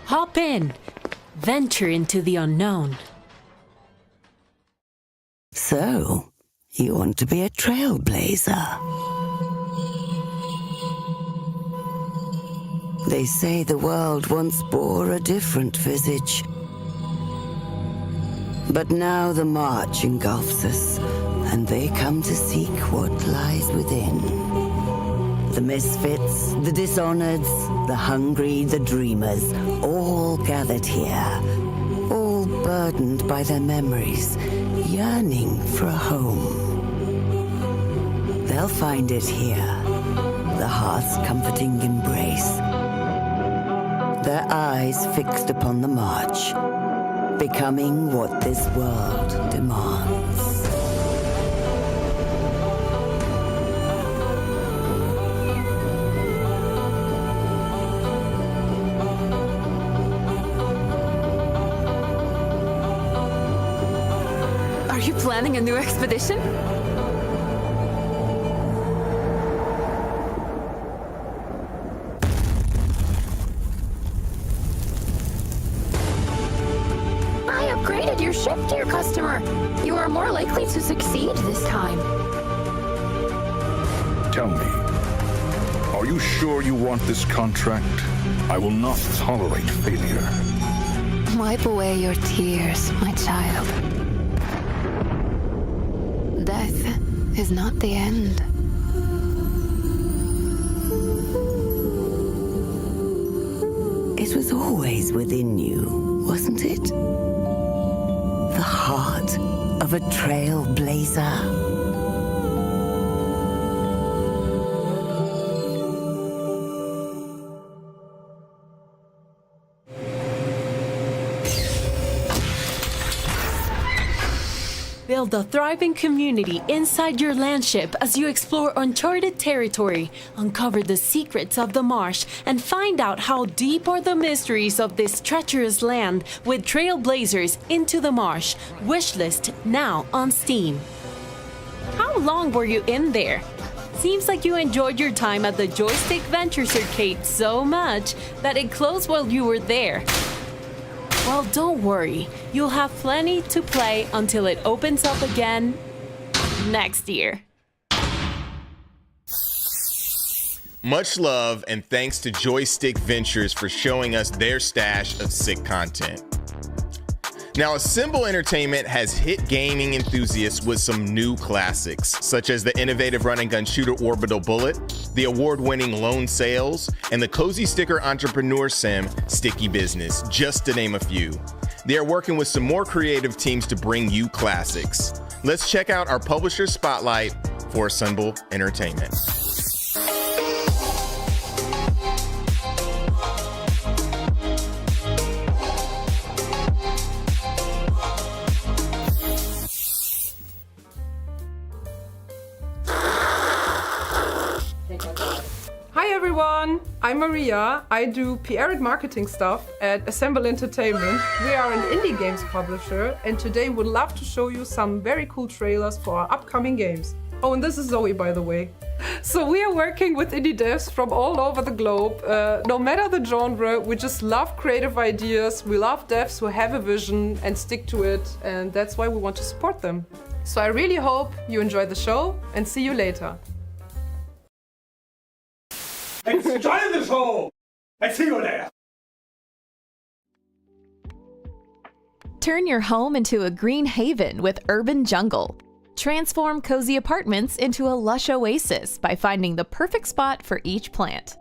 [SPEAKER 19] Hop in. Venture into the unknown.
[SPEAKER 8] So, you want to be a trailblazer? They say the world once bore a different visage. But now the march engulfs us, and they come to seek what lies within. The misfits, the dishonoured, the hungry, the dreamers, all gathered here. All burdened by their memories, yearning for a home. They'll find it here, the heart's comforting embrace. Their eyes fixed upon the march, becoming what this world demands.
[SPEAKER 22] Are you planning a new expedition?
[SPEAKER 10] I upgraded your ship, dear customer. You are more likely to succeed this time.
[SPEAKER 11] Tell me, are you sure you want this contract? I will not tolerate failure.
[SPEAKER 22] Wipe away your tears, my child. Death is not the end.
[SPEAKER 8] It was always within you, wasn't it? The heart of a trailblazer.
[SPEAKER 19] Build a thriving community inside your landship as you explore uncharted territory, uncover the secrets of the marsh, and find out how deep are the mysteries of this treacherous land with Trailblazers Into the Marsh. Wishlist now on Steam. How long were you in there? Seems like you enjoyed your time at the Joystick Ventures Arcade so much that it closed while you were there. Well, don't worry. You'll have plenty to play until it opens up again next year.
[SPEAKER 1] Much love and thanks to Joystick Ventures for showing us their stash of sick content. Now, Assemble Entertainment has hit gaming enthusiasts with some new classics, such as the innovative run-and-gun shooter Orbital Bullet, the award-winning Lone Sails, and the cozy sticker entrepreneur sim Sticky Business, just to name a few. They are working with some more creative teams to bring you classics. Let's check out our publisher spotlight for Assemble Entertainment.
[SPEAKER 12] Hi everyone, I'm Maria. I do PR and marketing stuff at Assemble Entertainment. We are an indie games publisher and today would love to show you some very cool trailers for our upcoming games. Oh, and this is Zoe, by the way. So we are working with indie devs from all over the globe. No matter the genre, we just love creative ideas. We love devs who have a vision and stick to it, and that's why we want to support them. So I really hope you enjoy the show and see you later.
[SPEAKER 6] Enjoy the show! I see you there!
[SPEAKER 24] Turn your home into a green haven with Urban Jungle. Transform cozy apartments into a lush oasis by finding the perfect spot for each plant.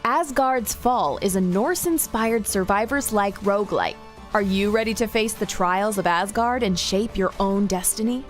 [SPEAKER 24] Asgard's Fall is a Norse-inspired survivors-like roguelike. Are you ready to face the trials of Asgard and shape your own destiny?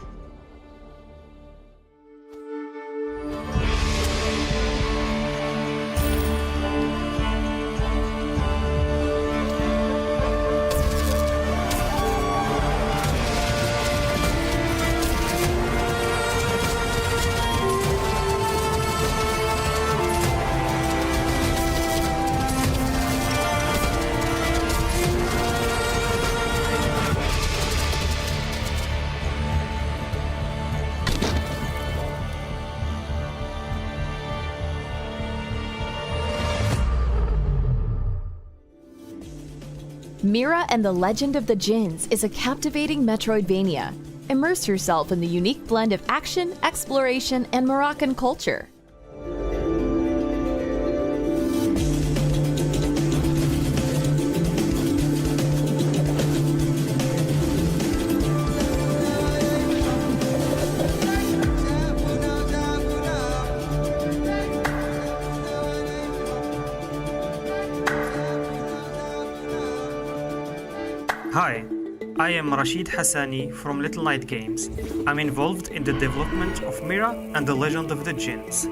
[SPEAKER 24] Mira and the Legend of the Djinns is a captivating Metroidvania. Immerse yourself in the unique blend of action, exploration, and Moroccan culture.
[SPEAKER 9] Hi, I am Rashid Hassani from Little Night Games. I'm involved in the development of Mira and the Legend of the Djinns.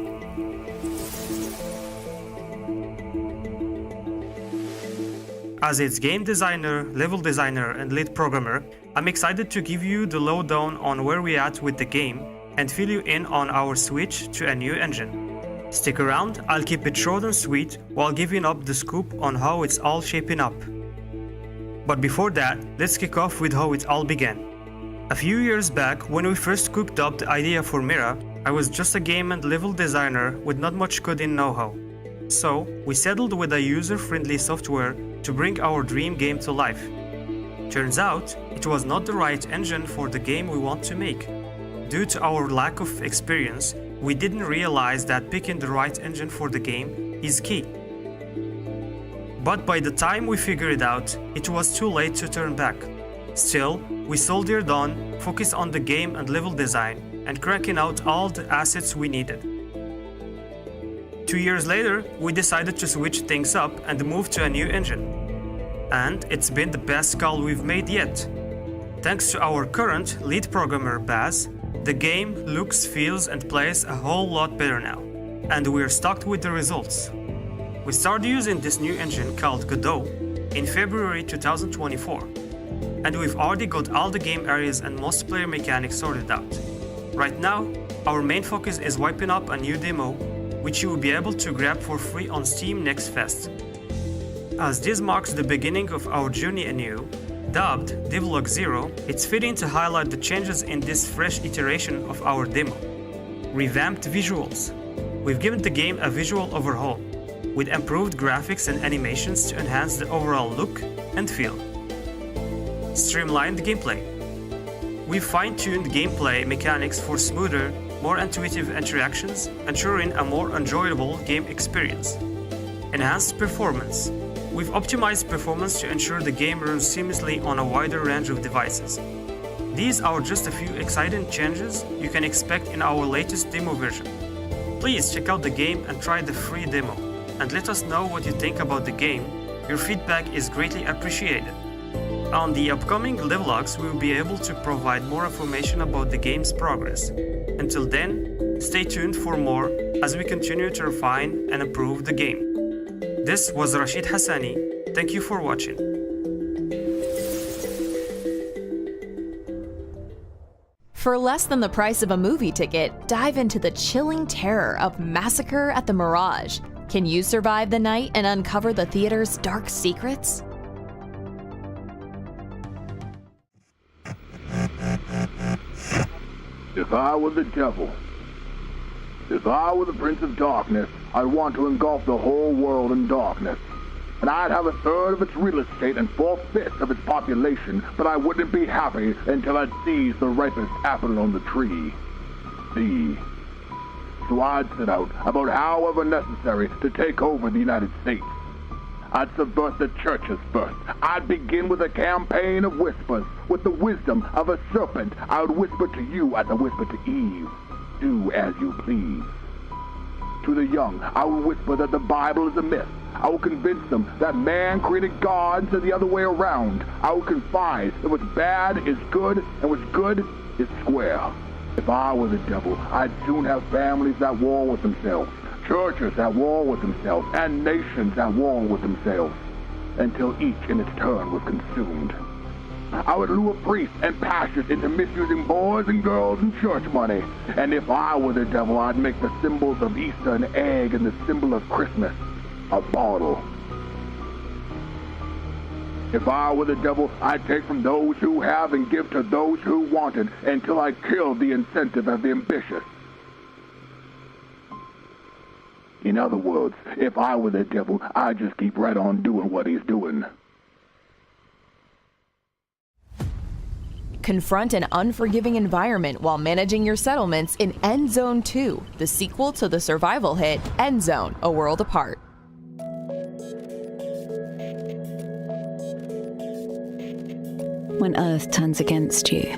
[SPEAKER 9] As its game designer, level designer, and lead programmer, I'm excited to give you the lowdown on where we're at with the game and fill you in on our switch to a new engine. Stick around, I'll keep it short and sweet while giving up the scoop on how it's all shaping up. But before that, let's kick off with how it all began. A few years back, when we first cooked up the idea for Mira, I was just a game and level designer with not much coding know-how. So, we settled with a user-friendly software to bring our dream game to life. Turns out, it was not the right engine for the game we want to make. Due to our lack of experience, we didn't realize that picking the right engine for the game is key. But by the time we figured it out, it was too late to turn back. Still, we soldiered on, focused on the game and level design, and cracking out all the assets we needed. 2 years later, we decided to switch things up and move to a new engine. And it's been the best call we've made yet. Thanks to our current lead programmer Baz, the game looks, feels, and plays a whole lot better now. And we're stoked with the results. We started using this new engine called Godot in February 2024, and we've already got all the game areas and most player mechanics sorted out. Right now, our main focus is wiping up a new demo, which you will be able to grab for free on Steam next Fest. As this marks the beginning of our journey anew, dubbed Devlog 0, it's fitting to highlight the changes in this fresh iteration of our demo. Revamped visuals. We've given the game a visual overhaul, with improved graphics and animations to enhance the overall look and feel. Streamlined gameplay. We've fine-tuned gameplay mechanics for smoother, more intuitive interactions, ensuring a more enjoyable game experience. Enhanced performance. We've optimized performance to ensure the game runs seamlessly on a wider range of devices. These are just a few exciting changes you can expect in our latest demo version. Please check out the game and try the free demo, and let us know what you think about the game. Your feedback is greatly appreciated. On the upcoming devlogs, we will be able to provide more information about the game's progress. Until then, stay tuned for more as we continue to refine and improve the game. This was Rashid Hassani. Thank you for watching.
[SPEAKER 24] For less than the price of a movie ticket, dive into the chilling terror of Massacre at the Mirage. Can you survive the night and uncover the theater's dark secrets?
[SPEAKER 11] If I were the devil, if I were the Prince of Darkness, I'd want to engulf the whole world in darkness. And I'd have 1/3 of its real estate and 4/5 of its population, but I wouldn't be happy until I'd seized the ripest apple on the tree. So I'd set out, about however necessary, to take over the United States. I'd subvert the churches first. I'd begin with a campaign of whispers. With the wisdom of a serpent, I would whisper to you as I whispered to Eve. Do as you please. To the young, I would whisper that the Bible is a myth. I would convince them that man created God instead of the other way around. I would confide that what's bad is good and what's good is square. If I were the devil, I'd soon have families at war with themselves, churches at war with themselves, and nations at war with themselves, until each in its turn was consumed. I would lure priests and pastors into misusing boys and girls and church money. And if I were the devil, I'd make the symbols of Easter an egg and the symbol of Christmas a bottle. If I were the devil, I'd take from those who have and give to those who wanted until I killed the incentive of the ambitious. In other words, if I were the devil, I'd just keep right on doing what he's doing.
[SPEAKER 24] Confront an unforgiving environment while managing your settlements in End Zone 2, the sequel to the survival hit End Zone: A World Apart.
[SPEAKER 23] When Earth turns against you,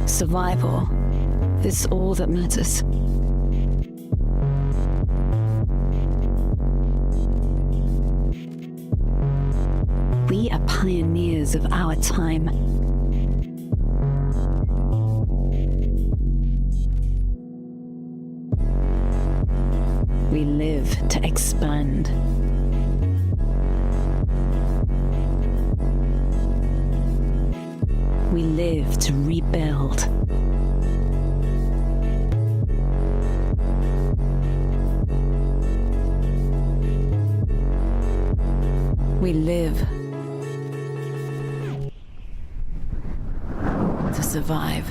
[SPEAKER 23] survival is all that matters. We are pioneers of our time. We live to expand. We live to rebuild. We live to survive.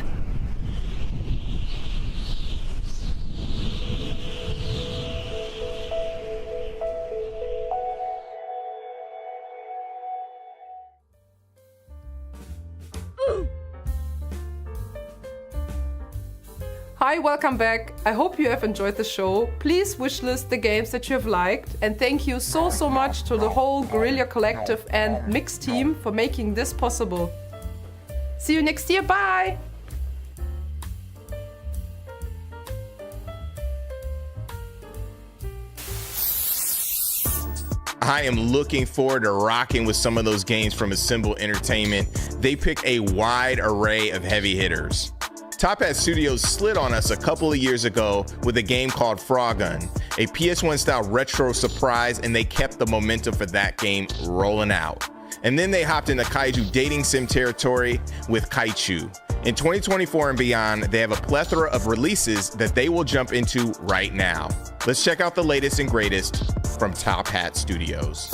[SPEAKER 12] Hi, welcome back. I hope you have enjoyed the show. Please wishlist the games that you have liked, and thank you so much to the whole Guerrilla Collective and Mix team for making this possible. See you next year, bye!
[SPEAKER 1] I am looking forward to rocking with some of those games from Assemble Entertainment. They pick a wide array of heavy hitters. Top Hat Studios slid on us a couple of years ago with a game called Frogun, a PS1 style retro surprise, and they kept the momentum for that game rolling out. And then they hopped into kaiju dating sim territory with Kaichu. In 2024 and beyond, they have a plethora of releases that they will jump into right now. Let's check out the latest and greatest from Top Hat Studios.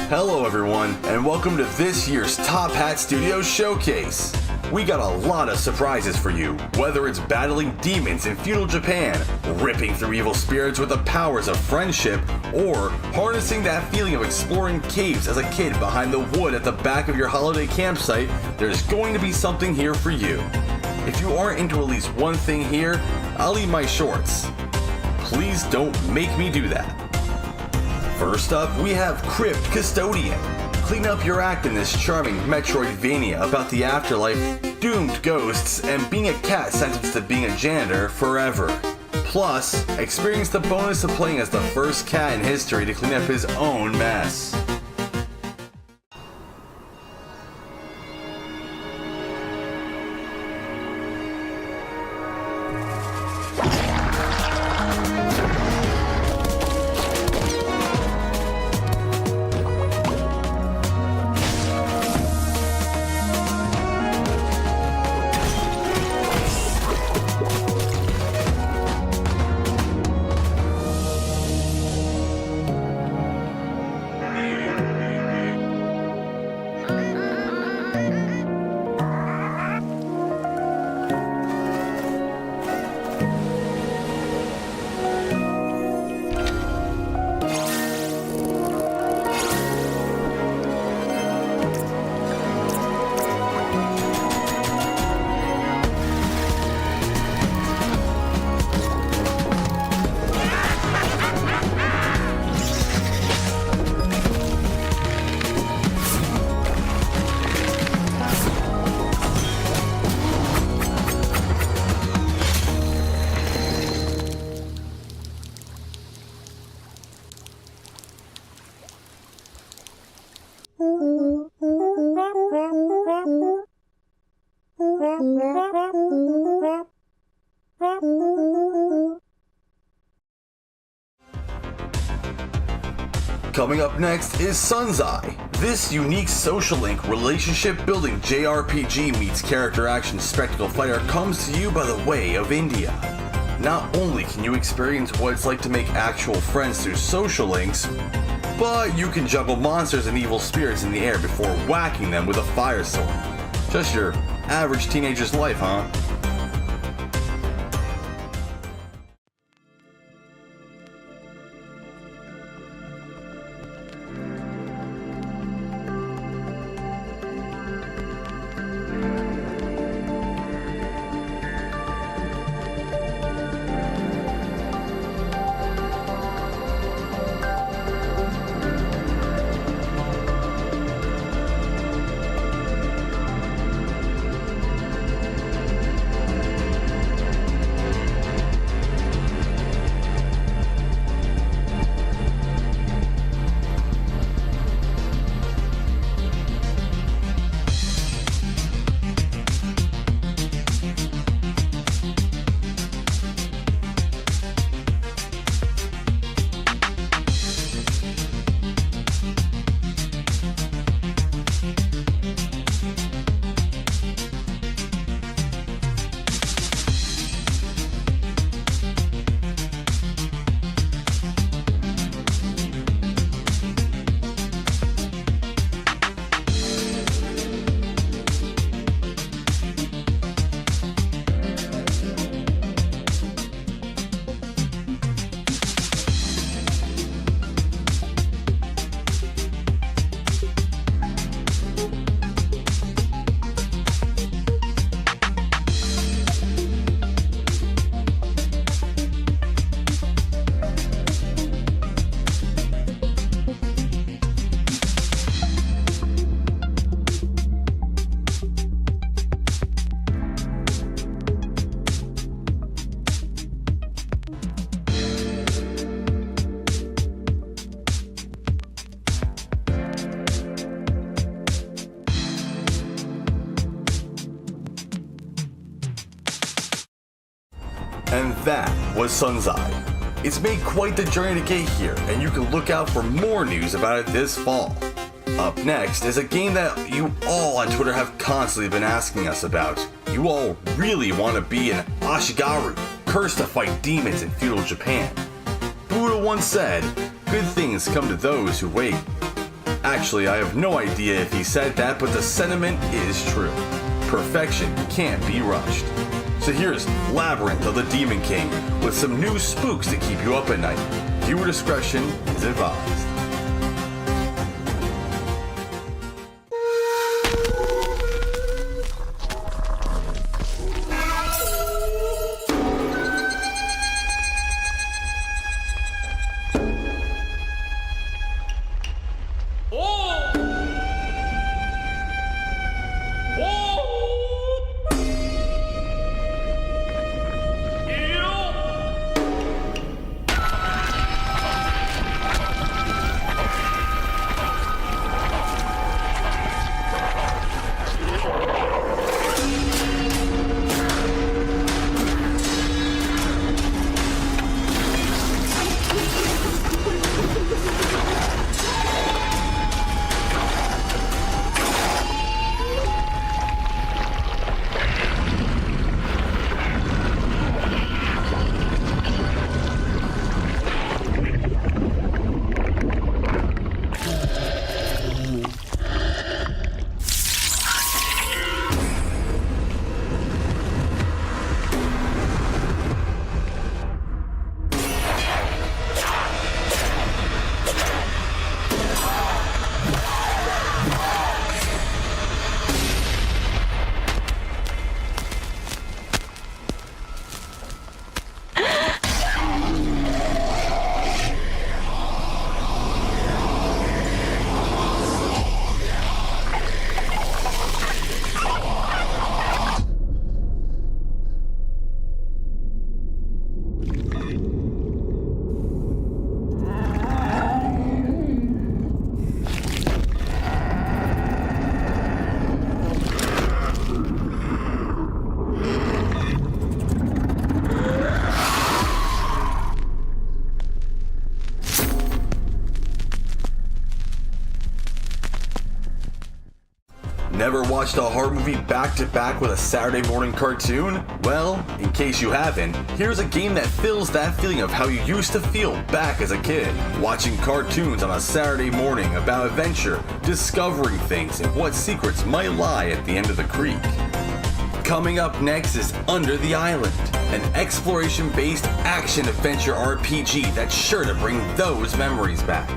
[SPEAKER 13] Hello everyone, and welcome to this year's Top Hat Studios Showcase. We got a lot of surprises for you, whether it's battling demons in feudal Japan, ripping through evil spirits with the powers of friendship, or harnessing that feeling of exploring caves as a kid behind the wood at the back of your holiday campsite. There's going to be something here for you. If you aren't into at least one thing here, I'll eat my shorts. Please don't make me do that. First up, we have Crypt Custodian. Clean up your act in this charming Metroidvania about the afterlife, doomed ghosts, and being a cat sentenced to being a janitor forever. Plus, experience the bonus of playing as the first cat in history to clean up his own mess. Coming up next is Sun's Eye. This unique social link relationship building JRPG meets character action spectacle fighter comes to you by the way of India. Not only can you experience what it's like to make actual friends through social links, but you can juggle monsters and evil spirits in the air before whacking them with a fire sword. Just your average teenager's life, huh? And that was Sunzai. It's made quite the journey to get here, and you can look out for more news about it this fall. Up next is a game that you all on Twitter have constantly been asking us about. You all really want to be an Ashigaru, cursed to fight demons in feudal Japan. Buddha once said, "Good things come to those who wait." Actually, I have no idea if he said that, but the sentiment is true. Perfection can't be rushed. So here's Labyrinth of the Demon King with some new spooks to keep you up at night. Viewer discretion is advised. Never watched a horror movie back-to-back with a Saturday morning cartoon? Well, in case you haven't, here's a game that fills that feeling of how you used to feel back as a kid. Watching cartoons on a Saturday morning about adventure, discovering things, and what secrets might lie at the end of the creek. Coming up next is Under the Island, an exploration-based action-adventure RPG that's sure to bring those memories back.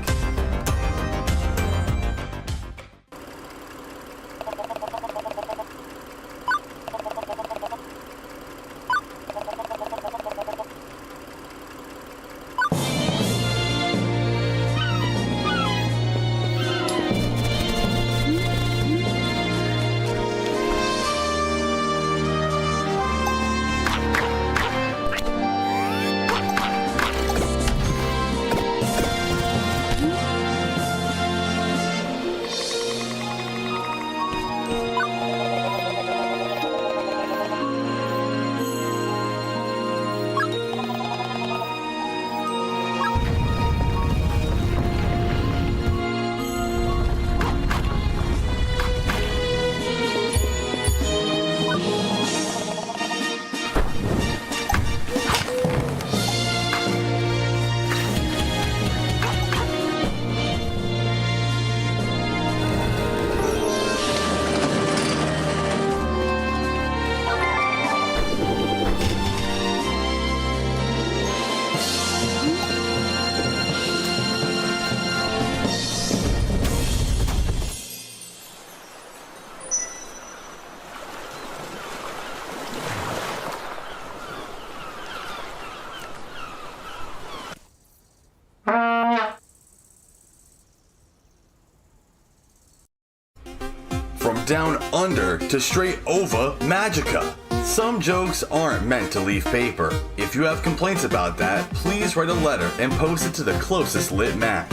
[SPEAKER 13] From down under to straight over Magica. Some jokes aren't meant to leave paper. If you have complaints about that, please write a letter and post it to the closest lit match.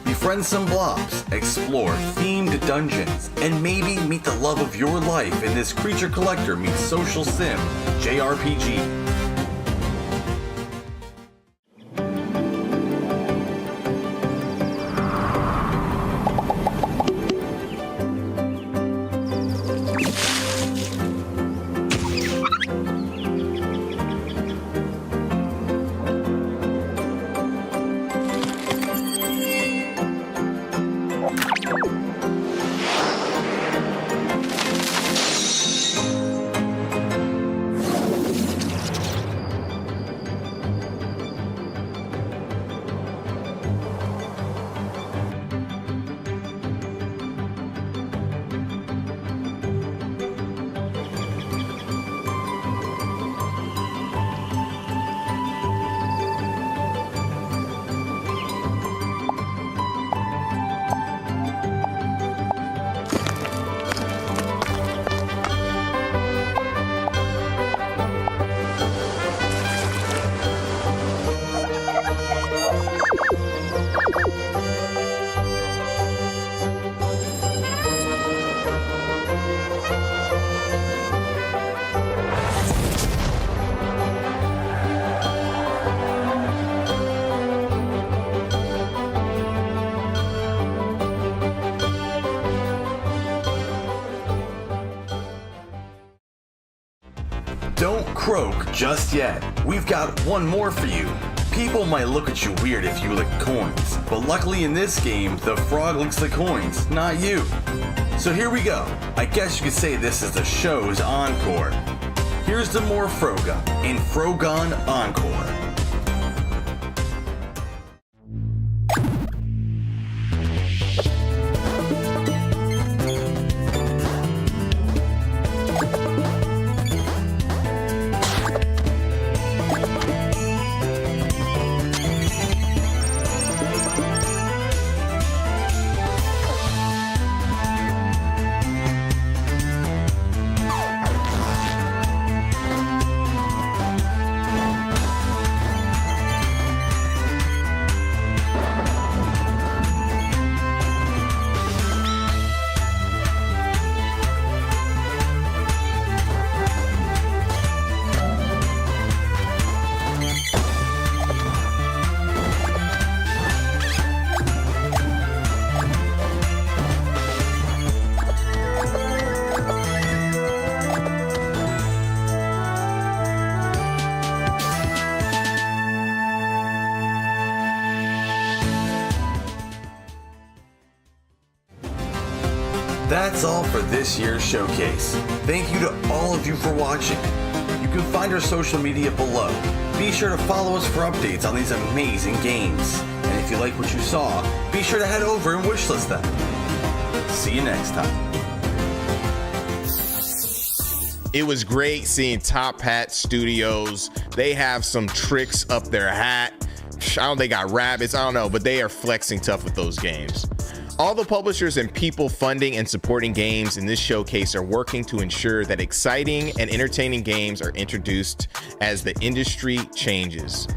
[SPEAKER 13] Befriend some blobs, explore themed dungeons, and maybe meet the love of your life in this Creature Collector meets Social Sim JRPG. croak just yet. We've got one more for you. People might look at you weird if you lick coins, but luckily in this game, the frog licks the coins, not you. So here we go. I guess you could say this is the show's encore. Here's the more Froga in Frogon Encore. That's all for this year's showcase. Thank you to all of you for watching. You can find our social media below. Be sure to follow us for updates on these amazing games. And if you like what you saw, be sure to head over and wishlist them. See you next time.
[SPEAKER 1] It was great seeing Top Hat Studios. They have some tricks up their hat. I don't think they got rabbits, I don't know, but they are flexing tough with those games. All the publishers and people funding and supporting games in this showcase are working to ensure that exciting and entertaining games are introduced as the industry changes.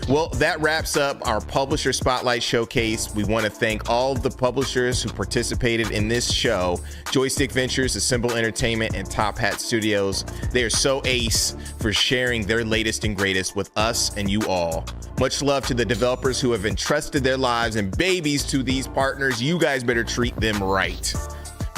[SPEAKER 1] Well, that wraps up our Publisher Spotlight Showcase. We want to thank all of the publishers who participated in this show: Joystick Ventures, Assemble Entertainment, and Top Hat Studios. They are so ace for sharing their latest and greatest with us and you all. Much love to the developers who have entrusted their lives and babies to these partners. You guys better treat them right.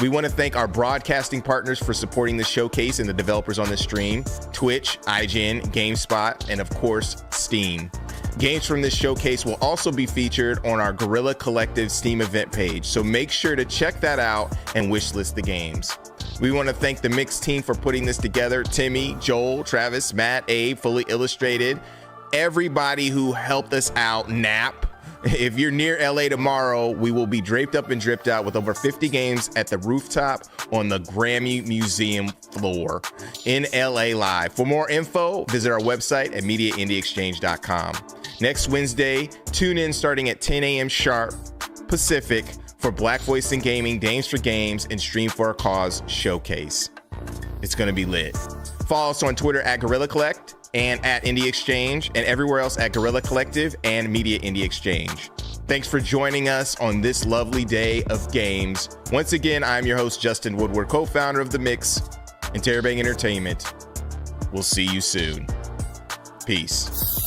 [SPEAKER 1] We want to thank our broadcasting partners for supporting the showcase and the developers on the stream: Twitch, IGN, GameSpot, and of course, Steam. Games from this showcase will also be featured on our Guerrilla Collective Steam event page, so make sure to check that out and wishlist the games. We want to thank the Mix team for putting this together: Timmy, Joel, Travis, Matt, Abe, Fully Illustrated, everybody who helped us out, Nap. If you're near LA tomorrow, we will be draped up and dripped out with over 50 games at the rooftop on the Grammy Museum floor in LA live. For more info, visit our website at MediaIndieExchange.com. Next Wednesday, tune in starting at 10 a.m. sharp Pacific for Black Voice in Gaming, Dames for Games, and Stream for a Cause Showcase. It's going to be lit. Follow us on Twitter at Guerrilla Collect and at Indie Exchange, and everywhere else at Guerrilla Collective and Media Indie Exchange. Thanks for joining us on this lovely day of games. Once again, I'm your host, Justin Woodward, co-founder of The Mix and Terabang Entertainment. We'll see you soon. Peace.